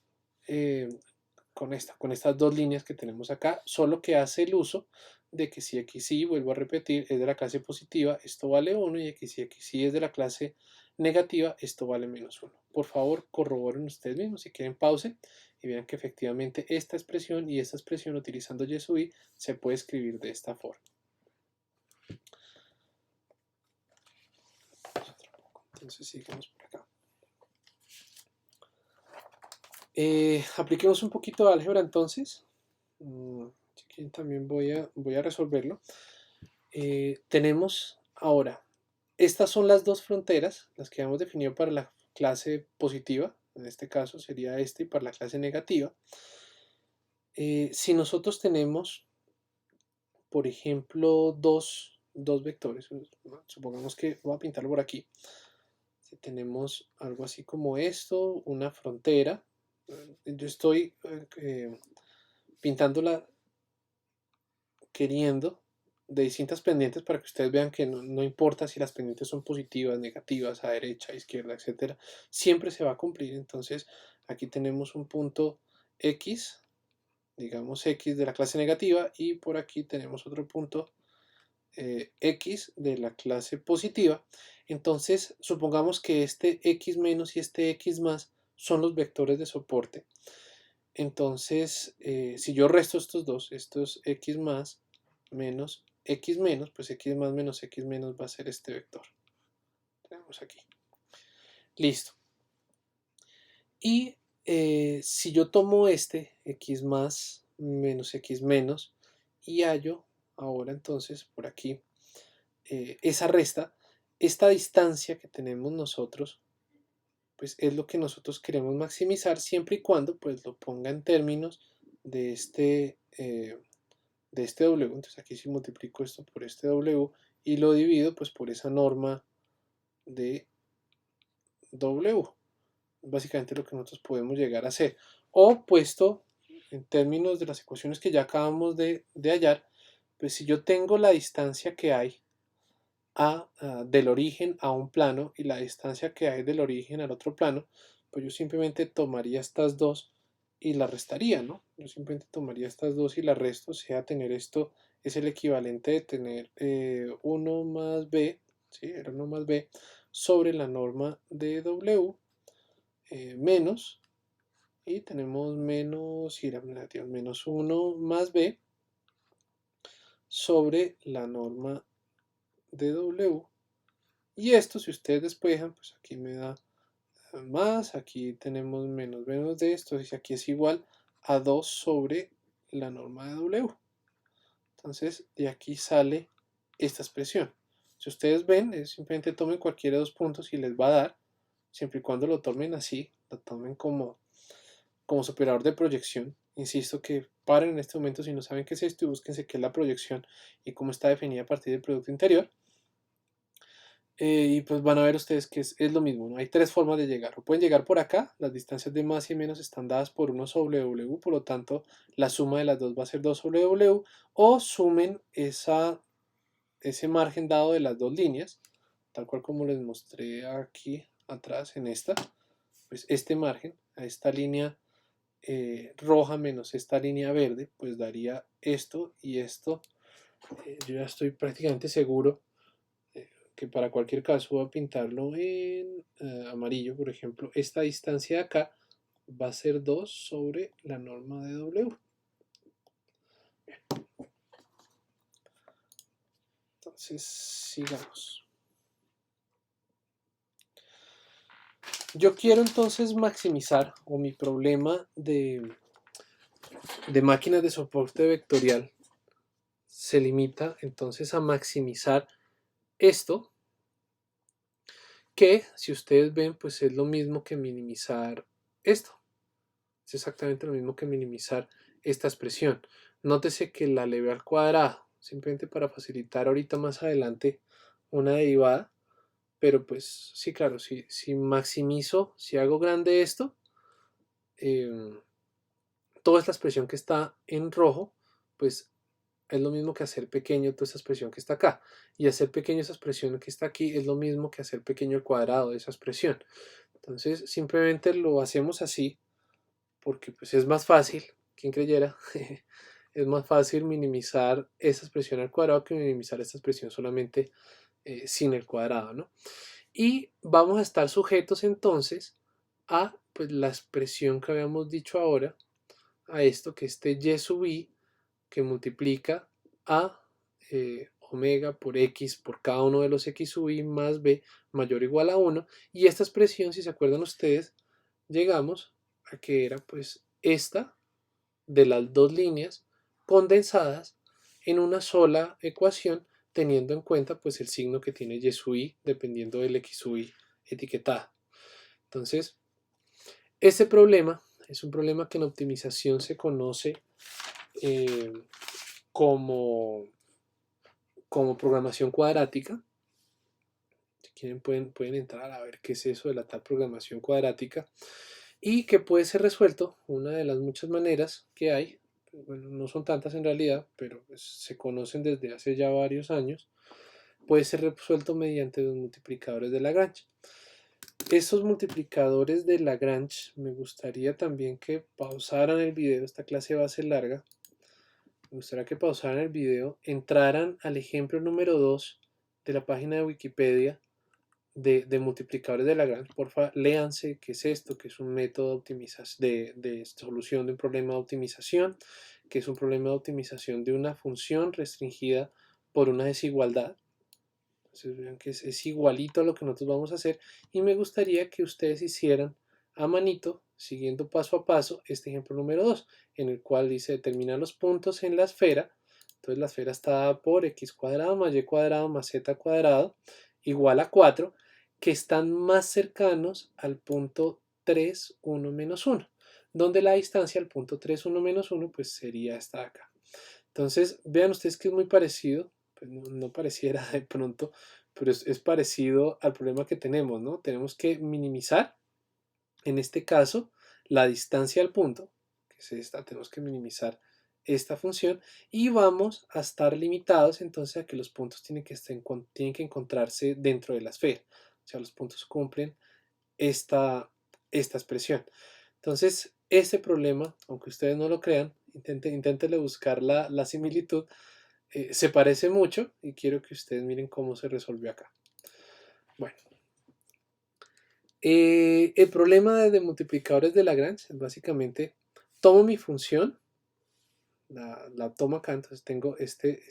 con estas dos líneas que tenemos acá, solo que hace el uso de que si xy, vuelvo a repetir, es de la clase positiva, esto vale 1, y si xy es de la clase negativa, esto vale -1. Por favor, corroboren ustedes mismos. Si quieren, pausen y vean que efectivamente esta expresión y esta expresión utilizando y sub i se puede escribir de esta forma. Entonces sigamos por acá. Apliquemos un poquito de álgebra entonces. También voy a resolverlo. Tenemos ahora, estas son las dos fronteras, las que hemos definido para la clase positiva, en este caso sería este y para la clase negativa. Si nosotros tenemos, por ejemplo, dos vectores, supongamos que voy a pintarlo por aquí. Si tenemos algo así como esto, una frontera, yo estoy pintándola queriendo de distintas pendientes para que ustedes vean que no importa si las pendientes son positivas, negativas, a derecha, a izquierda, etcétera, siempre se va a cumplir. Entonces aquí tenemos un punto X, digamos X de la clase negativa, y por aquí tenemos otro punto X de la clase positiva. Entonces supongamos que este X menos y este X más son los vectores de soporte. Entonces si yo resto estos dos, estos X más menos X menos, pues X más menos X menos va a ser este vector. Tenemos aquí. Listo. Y si yo tomo este X más menos X menos y hallo ahora entonces por aquí esa resta, esta distancia que tenemos nosotros, pues es lo que nosotros queremos maximizar siempre y cuando pues lo ponga en términos de este W. Entonces aquí si multiplico esto por este W y lo divido pues por esa norma de W. Básicamente lo que nosotros podemos llegar a hacer. O puesto en términos de las ecuaciones que ya acabamos de hallar, pues si yo tengo la distancia que hay del origen a un plano y la distancia que hay del origen al otro plano, pues yo simplemente tomaría estas dos y las restaría, ¿no? Yo simplemente tomaría estas dos y las resto, o sea, tener esto es el equivalente de tener 1 más b, ¿sí? Era 1 más b sobre la norma de W menos, y tenemos menos, y la negativa menos 1 más b sobre la norma de W. Y esto, si ustedes despejan, pues aquí me da más, aquí tenemos menos de esto, y aquí es igual a 2 sobre la norma de W. Entonces, de aquí sale esta expresión. Si ustedes ven, simplemente tomen cualquiera de dos puntos y les va a dar, siempre y cuando lo tomen así, lo tomen como su operador de proyección. Insisto que paren en este momento si no saben qué es esto y búsquense qué es la proyección y cómo está definida a partir del producto interior. Y pues van a ver ustedes que es lo mismo, ¿no? Hay tres formas de llegar. O pueden llegar por acá, las distancias de más y menos están dadas por 1 sobre W, por lo tanto la suma de las dos va a ser 2 sobre W, o sumen ese margen dado de las dos líneas, tal cual como les mostré aquí atrás en esta, pues este margen, a esta línea roja menos esta línea verde, pues daría esto y esto. Yo ya estoy prácticamente seguro que para cualquier caso voy a pintarlo en amarillo, por ejemplo. Esta distancia de acá va a ser 2 sobre la norma de W. Entonces, sigamos. Yo quiero entonces maximizar, o mi problema de máquinas de soporte vectorial se limita entonces a maximizar esto, que si ustedes ven pues es lo mismo que minimizar esto, es exactamente lo mismo que minimizar esta expresión. Nótese que la elevé al cuadrado simplemente para facilitar ahorita más adelante una derivada, pero pues sí, claro, si maximizo, si hago grande esto, toda esta expresión que está en rojo pues es lo mismo que hacer pequeño toda esa expresión que está acá. Y hacer pequeño esa expresión que está aquí es lo mismo que hacer pequeño el cuadrado de esa expresión. Entonces simplemente lo hacemos así porque pues es más fácil, quien creyera, es más fácil minimizar esa expresión al cuadrado que minimizar esta expresión solamente sin el cuadrado, ¿no? Y vamos a estar sujetos entonces a pues, la expresión que habíamos dicho ahora, a esto que este y sub i que multiplica a omega por x por cada uno de los x sub i más b mayor o igual a 1. Y esta expresión, si se acuerdan ustedes, llegamos a que era pues esta de las dos líneas condensadas en una sola ecuación, teniendo en cuenta pues el signo que tiene y sub i dependiendo del x sub i etiquetada. Entonces, Este problema es un problema que en optimización se conoce eh, como, como programación cuadrática. Si quieren pueden entrar a ver qué es eso de la tal programación cuadrática y que puede ser resuelto, una de las muchas maneras que hay, bueno, no son tantas en realidad, pero pues, se conocen desde hace ya varios años, puede ser resuelto mediante los multiplicadores de Lagrange. Esos multiplicadores de Lagrange, me gustaría también que pausaran el video, esta clase va a ser larga, me gustaría que pausaran el video, entraran al ejemplo número 2 de la página de Wikipedia de multiplicadores de Lagrange. Porfa, léanse qué es esto, que es un método de, de solución de un problema de optimización, que es un problema de optimización de una función restringida por una desigualdad. Entonces vean que es igualito a lo que nosotros vamos a hacer y me gustaría que ustedes hicieran a manito, siguiendo paso a paso, este ejemplo número 2, en el cual dice determinar los puntos en la esfera. Entonces la esfera está dada por x cuadrado más y cuadrado más z cuadrado igual a 4, que están más cercanos al punto 3, 1, menos 1, donde la distancia al punto 3, 1, menos 1 pues sería esta de acá. Entonces vean ustedes que es muy parecido, pues no pareciera de pronto, pero es parecido al problema que tenemos, ¿no? Tenemos que minimizar, en este caso, la distancia al punto, que es esta, tenemos que minimizar esta función y vamos a estar limitados entonces a que los puntos tienen que encontrarse dentro de la esfera. O sea, los puntos cumplen esta expresión. Entonces, este problema, aunque ustedes no lo crean, inténtenle buscar la similitud, se parece mucho y quiero que ustedes miren cómo se resolvió acá. Bueno, el problema de multiplicadores de Lagrange es básicamente tomo mi función, la tomo acá, entonces tengo este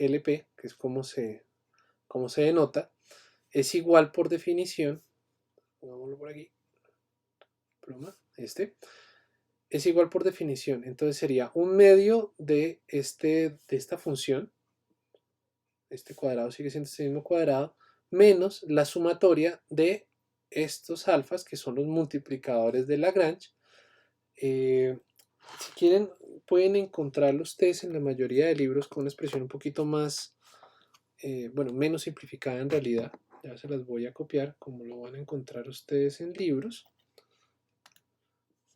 LP, que es como se denota, es igual por definición, pongámoslo por aquí, es igual por definición, entonces sería un medio de esta función, este cuadrado sigue siendo este mismo cuadrado, menos la sumatoria de estos alfas, que son los multiplicadores de Lagrange. Si quieren, pueden encontrarlo ustedes en la mayoría de libros con una expresión un poquito más, bueno, menos simplificada en realidad. Ya se las voy a copiar, como lo van a encontrar ustedes en libros,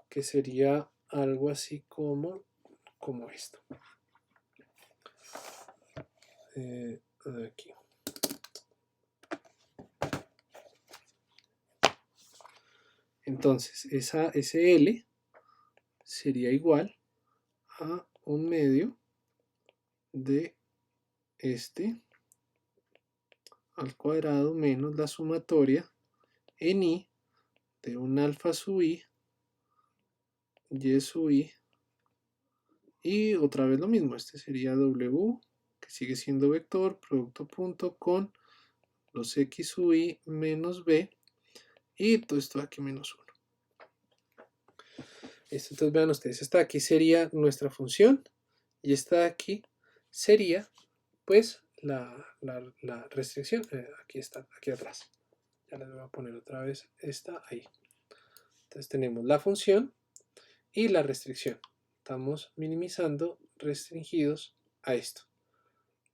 que sería algo así como esto. Aquí. Entonces, ese L sería igual a un medio de este al cuadrado menos la sumatoria en I de un alfa sub I, Y sub I, y otra vez lo mismo, este sería W, que sigue siendo vector, producto punto con los X sub I menos B, y todo esto aquí menos 1. Entonces vean ustedes, esta de aquí sería nuestra función, y esta de aquí sería pues la restricción. Aquí está, aquí atrás. Ya les voy a poner otra vez esta ahí. Entonces tenemos la función y la restricción. Estamos minimizando restringidos a esto.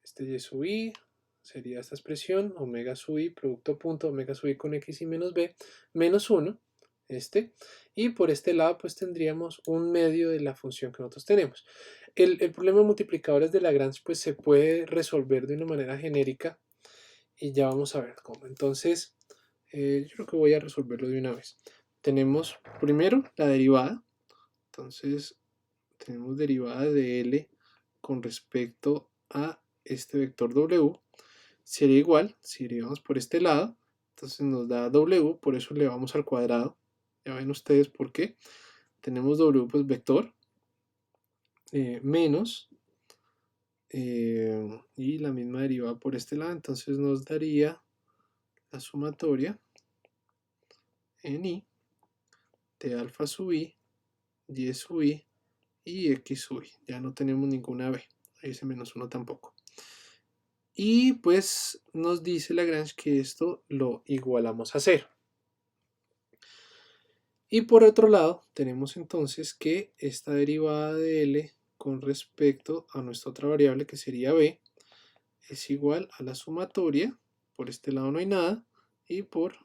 Este y sub i sería esta expresión, omega sub i, producto punto, omega sub i con x y menos b, menos 1, y por este lado pues tendríamos un medio de la función que nosotros tenemos. El problema de multiplicadores de Lagrange pues se puede resolver de una manera genérica y ya vamos a ver cómo. Entonces, yo creo que voy a resolverlo de una vez. Tenemos primero la derivada, entonces tenemos derivada de L con respecto a este vector W, sería igual, si derivamos por este lado, entonces nos da W, por eso le vamos al cuadrado, ya ven ustedes por qué, tenemos W pues vector, menos, y la misma derivada por este lado, entonces nos daría la sumatoria en I de alfa sub I, Y sub I y X sub I, ya no tenemos ninguna B, ahí ese menos 1 tampoco. Y pues nos dice Lagrange que esto lo igualamos a 0. Y por otro lado, tenemos entonces que esta derivada de L con respecto a nuestra otra variable que sería B es igual a la sumatoria, por este lado no hay nada, y por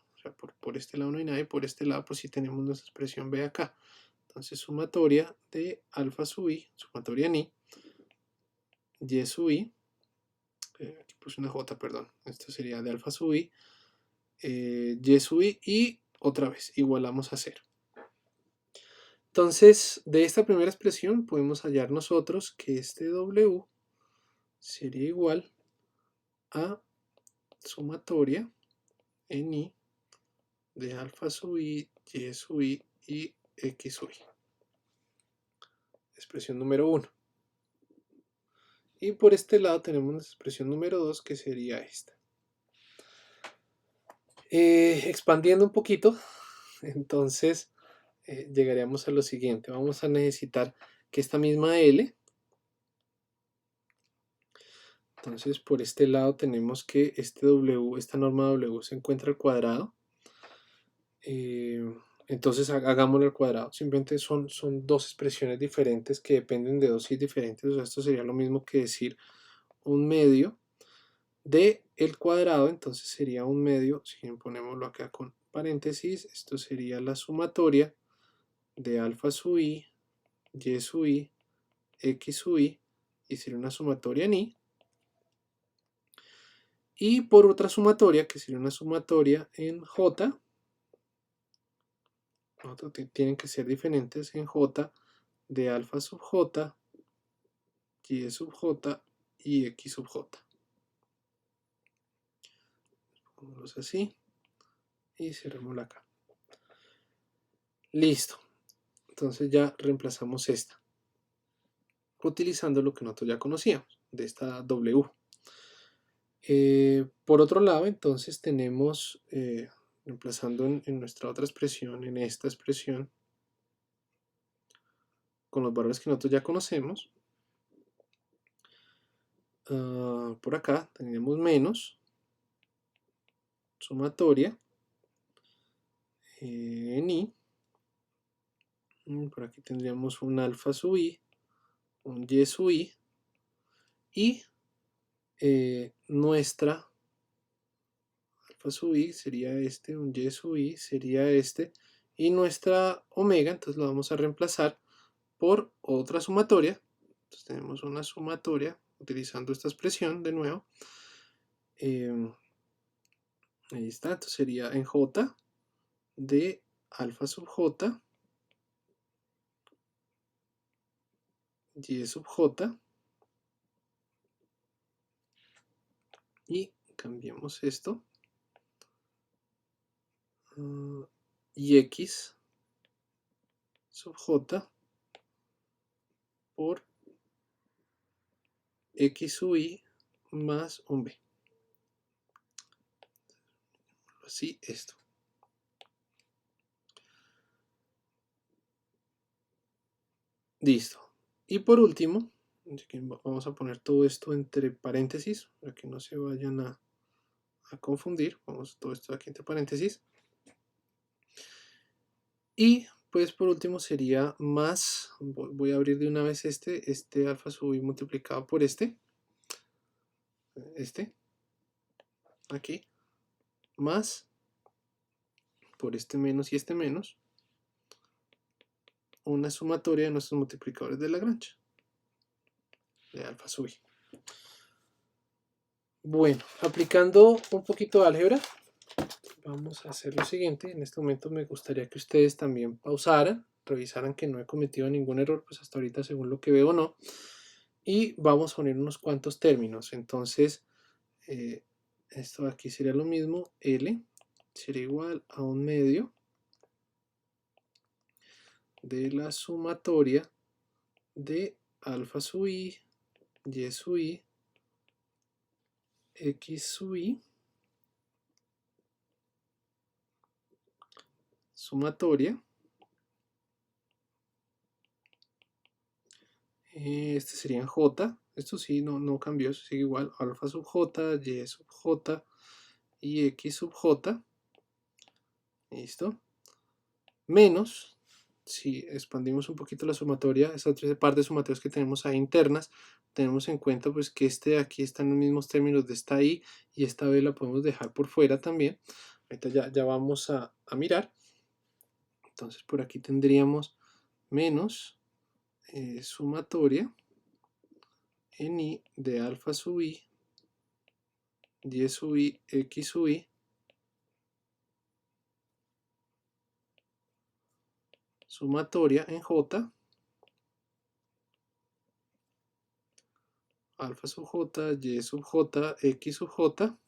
este lado no hay nada, y por este lado pues sí tenemos nuestra expresión B acá. Entonces sumatoria de alfa sub I, sumatoria en I, Y sub I, aquí puse una J, perdón, esto sería de alfa sub I, Y sub I, y otra vez igualamos a 0. Entonces, de esta primera expresión podemos hallar nosotros que este W sería igual a sumatoria en I de alfa sub I, Y sub I y X sub I. Expresión número 1. Y por este lado tenemos la expresión número 2 que sería esta. Expandiendo un poquito, entonces llegaríamos a lo siguiente. Vamos a necesitar que esta misma L, entonces por este lado tenemos que este W, esta norma W se encuentra al cuadrado. Entonces hagámoslo al cuadrado. Simplemente son dos expresiones diferentes que dependen de dosis diferentes. O sea, esto sería lo mismo que decir un medio de el cuadrado. Entonces sería un medio, si ponémoslo acá con paréntesis, esto sería la sumatoria de alfa sub I, Y sub I, X sub I, y sería una sumatoria en I. Y por otra sumatoria, que sería una sumatoria en J, tienen que ser diferentes en J de alfa sub J, Y sub J y X sub J. Pongámoslos así y cerrémosla acá. Listo. Entonces ya reemplazamos esta utilizando lo que nosotros ya conocíamos de esta W. Por otro lado, entonces tenemos, reemplazando en nuestra otra expresión, en esta expresión, con los valores que nosotros ya conocemos, por acá tenemos menos sumatoria en I. Por aquí tendríamos un alfa sub I, un Y sub I, y nuestra alfa sub I sería este, un Y sub I sería este, y nuestra omega, entonces lo vamos a reemplazar por otra sumatoria. Entonces tenemos una sumatoria utilizando esta expresión de nuevo. Ahí está, entonces sería en J de alfa sub J, Y sub J, y cambiamos esto, y X sub J por X sub I más un B. Así esto. Listo. Y por último, vamos a poner todo esto entre paréntesis para que no se vayan a confundir. Vamos todo esto aquí entre paréntesis. Y pues por último sería más, voy a abrir de una vez este alfa sub I multiplicado por este, aquí, más por este menos y este menos, una sumatoria de nuestros multiplicadores de Lagrange, de alfa sub I. Bueno, aplicando un poquito de álgebra, vamos a hacer lo siguiente. En este momento me gustaría que ustedes también pausaran, revisaran que no he cometido ningún error, pues hasta ahorita según lo que veo no. Y vamos a poner unos cuantos términos. Entonces, esto aquí sería lo mismo. L sería igual a un medio de la sumatoria de alfa sub I, Y sub I, X sub I, sumatoria. Este sería en J. Esto sí, no cambió, eso sigue igual. Alfa sub J, Y sub J y X sub J. Listo. menos, si expandimos un poquito la sumatoria, esas tres par de sumatorias que tenemos ahí internas, tenemos en cuenta pues que este de aquí está en los mismos términos de esta I y esta B la podemos dejar por fuera también. Ahorita ya vamos a mirar. Entonces por aquí tendríamos menos sumatoria en I de alfa sub I, Y sub I, X sub I, sumatoria en J, alfa sub J, Y sub J, X sub J,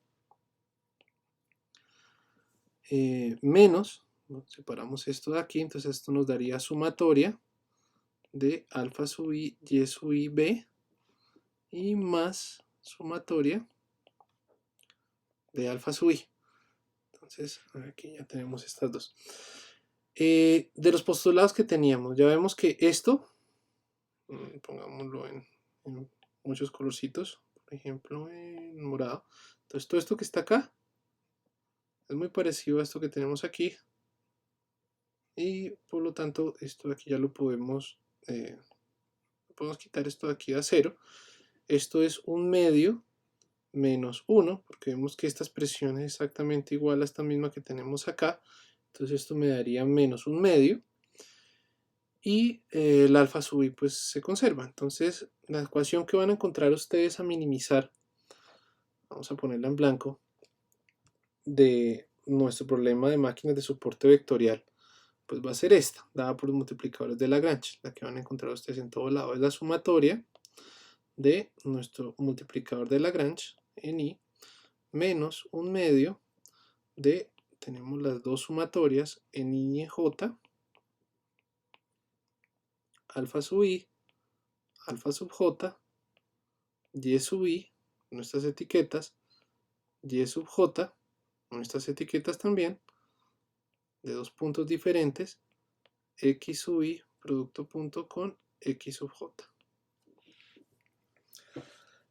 menos, ¿no? Separamos esto de aquí, entonces esto nos daría sumatoria de alfa sub I, Y sub I, B, y más sumatoria de alfa sub I. Entonces aquí ya tenemos estas dos. De los postulados que teníamos, ya vemos que esto, pongámoslo en muchos colorcitos, por ejemplo en morado. Entonces todo esto que está acá es muy parecido a esto que tenemos aquí, y por lo tanto esto de aquí ya lo podemos quitar esto de aquí a 0. Esto es un medio menos 1, porque vemos que esta expresión es exactamente igual a esta misma que tenemos acá. Entonces esto me daría menos un medio, y el alfa sub I pues se conserva. Entonces la ecuación que van a encontrar ustedes a minimizar, vamos a ponerla en blanco, de nuestro problema de máquinas de soporte vectorial, pues va a ser esta, dada por los multiplicadores de Lagrange. La que van a encontrar ustedes en todo lado es la sumatoria de nuestro multiplicador de Lagrange en I menos un medio de, tenemos las dos sumatorias en I y en J, alfa sub I, alfa sub J, Y sub I, nuestras etiquetas, Y sub J, nuestras etiquetas también, de dos puntos diferentes, X sub I, producto punto con X sub J.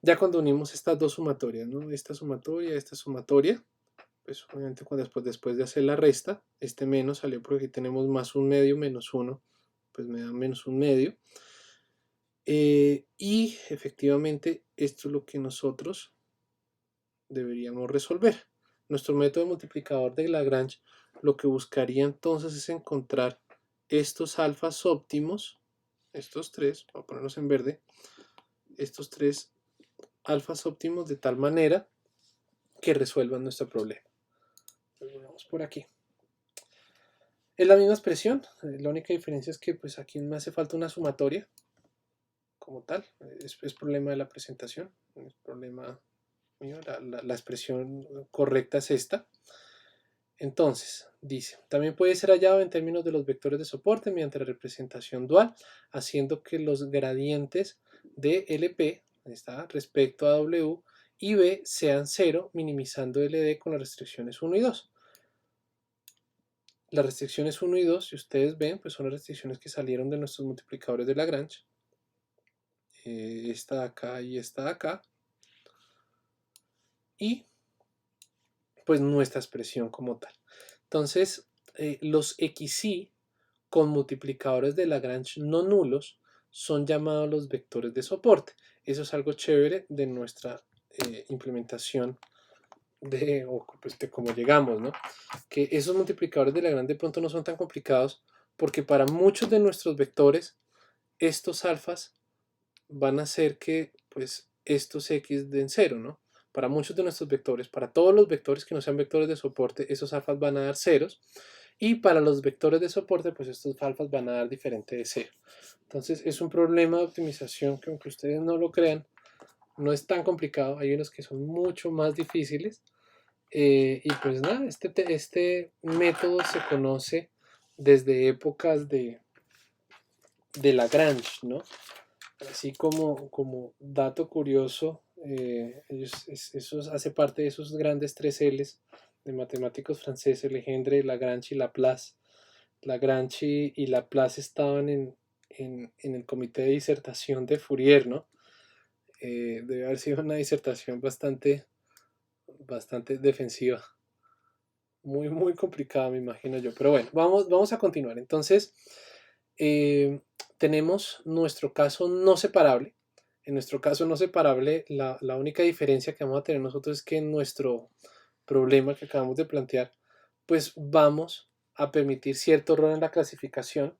Ya cuando unimos estas dos sumatorias, ¿no? Esta sumatoria, pues obviamente después de hacer la resta, este menos salió porque aquí tenemos más un medio menos 1, pues me da menos un medio. Y efectivamente esto es lo que nosotros deberíamos resolver. Nuestro método multiplicador de Lagrange lo que buscaría entonces es encontrar estos alfas óptimos, estos tres, voy a ponerlos en verde, estos tres alfas óptimos de tal manera que resuelvan nuestro problema. Vamos por aquí. Es la misma expresión, la única diferencia es que pues aquí me hace falta una sumatoria como tal, es problema de la presentación, es problema mío, la expresión correcta es esta. Entonces, dice, también puede ser hallado en términos de los vectores de soporte mediante la representación dual, haciendo que los gradientes de LP, ahí está, respecto a W y B sean 0, minimizando LD con las restricciones 1 y 2. Las restricciones 1 y 2, si ustedes ven, pues son las restricciones que salieron de nuestros multiplicadores de Lagrange. Esta de acá y esta de acá. Y pues nuestra expresión como tal. Entonces, los XY con multiplicadores de Lagrange no nulos son llamados los vectores de soporte. Eso es algo chévere de nuestra implementación de cómo llegamos, ¿no? Que esos multiplicadores de Lagrange de pronto no son tan complicados porque para muchos de nuestros vectores estos alfas van a hacer que pues estos x den 0, ¿no? Para muchos de nuestros vectores, para todos los vectores que no sean vectores de soporte, esos alfas van a dar ceros. Y para los vectores de soporte, pues estos alfas van a dar diferente de 0. Entonces es un problema de optimización que, aunque ustedes no lo crean, no es tan complicado. Hay unos que son mucho más difíciles. Y pues nada, este método se conoce desde épocas de Lagrange, ¿no? Así como dato curioso, eso hace parte de esos grandes tres L's de matemáticos franceses, Legendre, Lagrange y Laplace. Lagrange y Laplace estaban en el comité de disertación de Fourier, ¿no? Debe haber sido una disertación bastante defensiva. muy complicada, me imagino yo. Pero bueno, vamos a continuar. Entonces, eh, tenemos nuestro caso no separable. En nuestro caso no separable, la única diferencia que vamos a tener nosotros es que en nuestro problema que acabamos de plantear, pues vamos a permitir cierto error en la clasificación,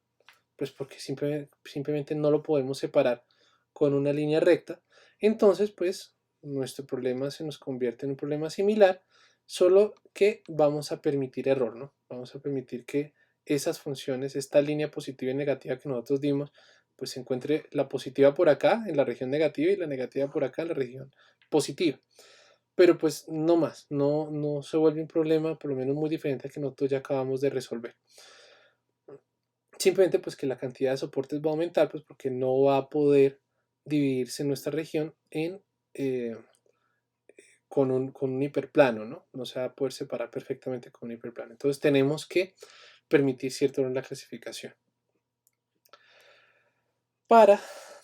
pues porque simplemente no lo podemos separar con una línea recta. Entonces, pues nuestro problema se nos convierte en un problema similar, solo que vamos a permitir error, ¿no? Vamos a permitir que esas funciones, esta línea positiva y negativa que nosotros dimos, pues se encuentre la positiva por acá en la región negativa y la negativa por acá en la región positiva. Pero pues no más, no se vuelve un problema por lo menos muy diferente al que nosotros ya acabamos de resolver. Simplemente pues que la cantidad de soportes va a aumentar, pues porque no va a poder dividirse nuestra región eh, con un hiperplano, ¿no? No se va a poder separar perfectamente con un hiperplano. Entonces tenemos que permitir cierto orden en la clasificación. Para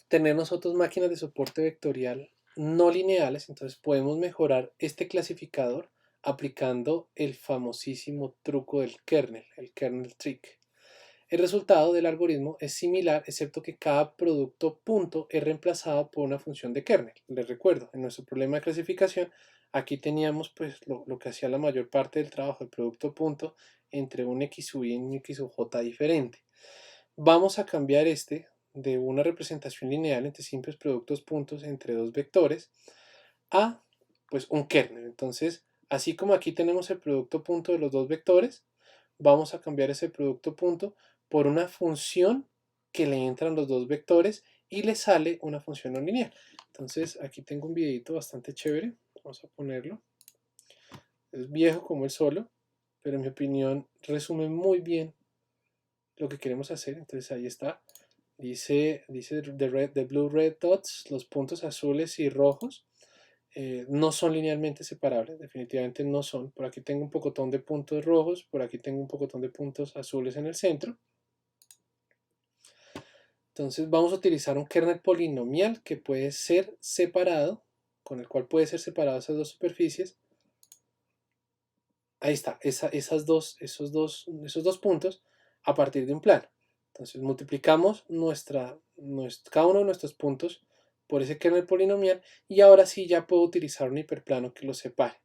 tener nosotros máquinas de soporte vectorial no lineales, entonces podemos mejorar este clasificador aplicando el famosísimo truco del kernel, el kernel trick. El resultado del algoritmo es similar, excepto que cada producto punto es reemplazado por una función de kernel. Les recuerdo, en nuestro problema de clasificación, aquí teníamos pues lo que hacía la mayor parte del trabajo, el producto punto, entre un XY y un XJ diferente. Vamos a cambiar este de una representación lineal entre simples productos puntos entre dos vectores a pues un kernel. Entonces, así como aquí tenemos el producto punto de los dos vectores, vamos a cambiar ese producto punto por una función que le entran los dos vectores y le sale una función no lineal. Entonces, aquí tengo un videito bastante chévere. Vamos a ponerlo. Es viejo como el solo, pero en mi opinión resume muy bien lo que queremos hacer. Entonces, ahí está. Dice the blue red dots, los puntos azules y rojos no son linealmente separables, definitivamente no son. Por aquí tengo un pocotón de puntos rojos, por aquí tengo un pocotón de puntos azules en el centro. Entonces vamos a utilizar un kernel polinomial que puede ser separado, con el cual puede ser separado esas dos superficies. Ahí está, esos dos puntos a partir de un plano. Entonces multiplicamos cada uno de nuestros puntos por ese kernel polinomial y ahora sí ya puedo utilizar un hiperplano que los separe.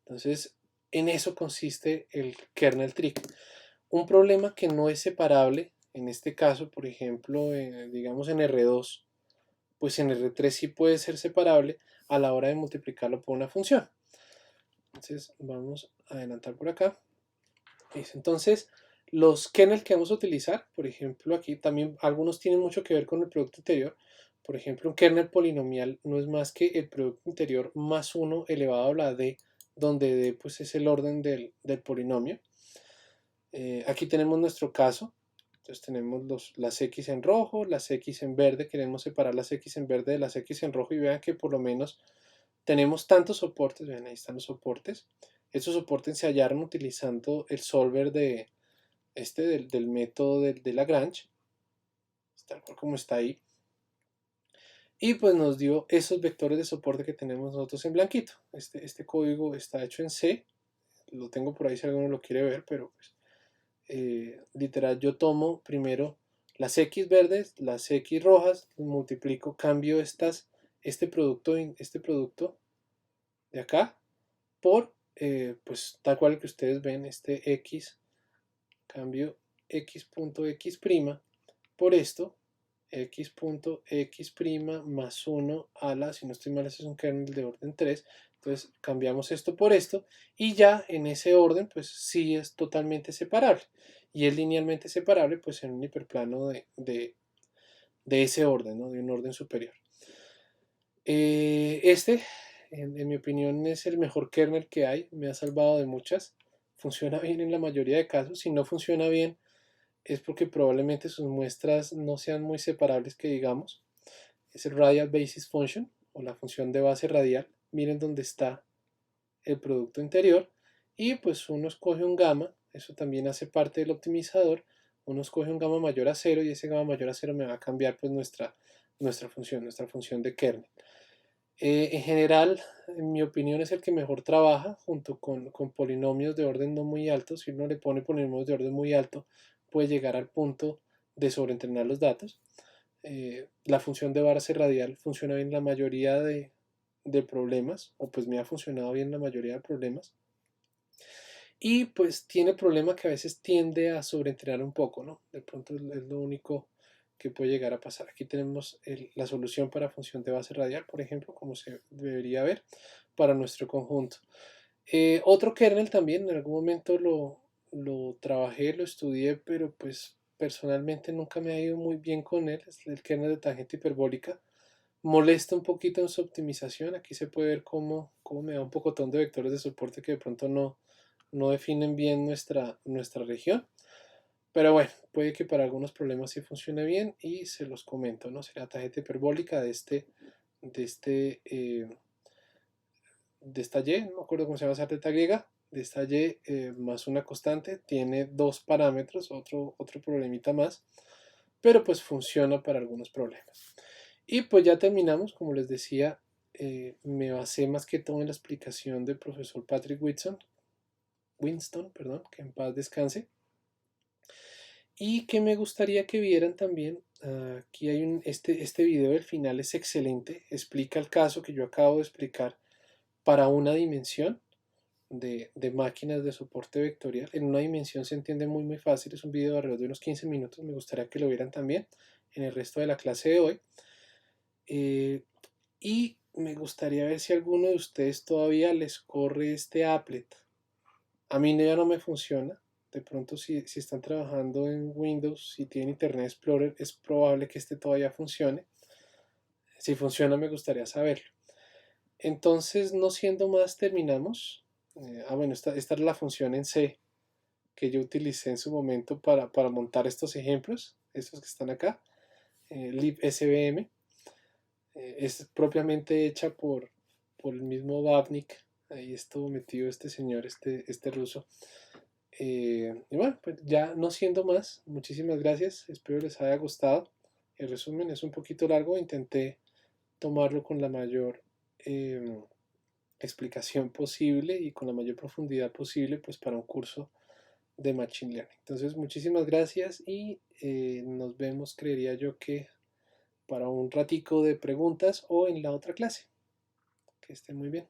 Entonces en eso consiste el kernel trick. Un problema que no es separable, en este caso, por ejemplo, digamos en R2, pues en R3 sí puede ser separable a la hora de multiplicarlo por una función. Entonces vamos a adelantar por acá. Entonces, los kernel que vamos a utilizar, por ejemplo, aquí también algunos tienen mucho que ver con el producto interior. Por ejemplo, un kernel polinomial no es más que el producto interior más 1 elevado a la d, donde d pues, es el orden del polinomio. Aquí tenemos nuestro caso. Entonces tenemos las X en rojo, las X en verde. Queremos separar las X en verde de las X en rojo y vean que por lo menos tenemos tantos soportes. Vean, ahí están los soportes. Estos soportes se hallaron utilizando el solver del método de Lagrange, tal cual como está ahí. Y pues nos dio esos vectores de soporte que tenemos nosotros en blanquito. Este código está hecho en C. Lo tengo por ahí si alguno lo quiere ver, pero pues literal yo tomo primero las X verdes, las X rojas, multiplico, cambio este producto de acá por pues tal cual que ustedes ven, este X, cambio X.X' por esto, X.X' más 1 a la, si no estoy mal, ese es un kernel de orden 3. Entonces cambiamos esto por esto y ya en ese orden pues sí es totalmente separable y es linealmente separable pues en un hiperplano de ese orden, ¿no? De un orden superior. En mi opinión es el mejor kernel que hay, me ha salvado de muchas, funciona bien en la mayoría de casos. Si no funciona bien es porque probablemente sus muestras no sean muy separables que digamos. Es el radial basis function o la función de base radial. Miren dónde está el producto interior y pues uno escoge un gamma, eso también hace parte del optimizador. Uno escoge un gamma mayor a 0 y ese gamma mayor a 0 me va a cambiar pues nuestra función de kernel. En general, en mi opinión, es el que mejor trabaja junto con polinomios de orden no muy alto. Si uno le pone polinomios de orden muy alto, puede llegar al punto de sobreentrenar los datos. La función de base radial funciona bien en la mayoría de problemas, o pues me ha funcionado bien en la mayoría de problemas. Y pues tiene problema que a veces tiende a sobreentrenar un poco, ¿no? De pronto es lo único que puede llegar a pasar. Aquí tenemos la solución para función de base radial, por ejemplo, como se debería ver para nuestro conjunto. Otro kernel también, en algún momento lo trabajé, lo estudié, pero pues personalmente nunca me ha ido muy bien con él, es el kernel de tangente hiperbólica. Molesta un poquito en su optimización. Aquí se puede ver cómo me da un pocotón de vectores de soporte que de pronto no definen bien nuestra región. Pero bueno, puede que para algunos problemas sí funcione bien y se los comento, ¿no? Será tangente hiperbólica de este, de esta y, no me acuerdo cómo se llama esa teta griega, de esta y más una constante, tiene dos parámetros, otro problemita más, pero pues funciona para algunos problemas. Y pues ya terminamos, como les decía, me basé más que todo en la explicación del profesor Patrick Winston, perdón, que en paz descanse, y que me gustaría que vieran también. Aquí hay este video del final es excelente, explica el caso que yo acabo de explicar para una dimensión de máquinas de soporte vectorial. En una dimensión se entiende muy fácil, es un video de alrededor de unos 15 minutos, me gustaría que lo vieran también en el resto de la clase de hoy. Eh, y me gustaría ver si a alguno de ustedes todavía les corre este applet. A mí ya no me funciona. De pronto si están trabajando en Windows, si tienen Internet Explorer, es probable que este todavía funcione. Si funciona me gustaría saberlo. Entonces, no siendo más, terminamos. Bueno, esta es la función en C que yo utilicé en su momento para montar estos ejemplos, estos que están acá, libsvm. Es propiamente hecha por el mismo Babnik. Ahí estuvo metido este señor, este ruso. Y bueno, pues ya no siendo más, muchísimas gracias. Espero les haya gustado. El resumen es un poquito largo. Intenté tomarlo con la mayor explicación posible y con la mayor profundidad posible, pues para un curso de Machine Learning. Entonces, muchísimas gracias y nos vemos, creería yo que para un ratico de preguntas o en la otra clase. Que estén muy bien.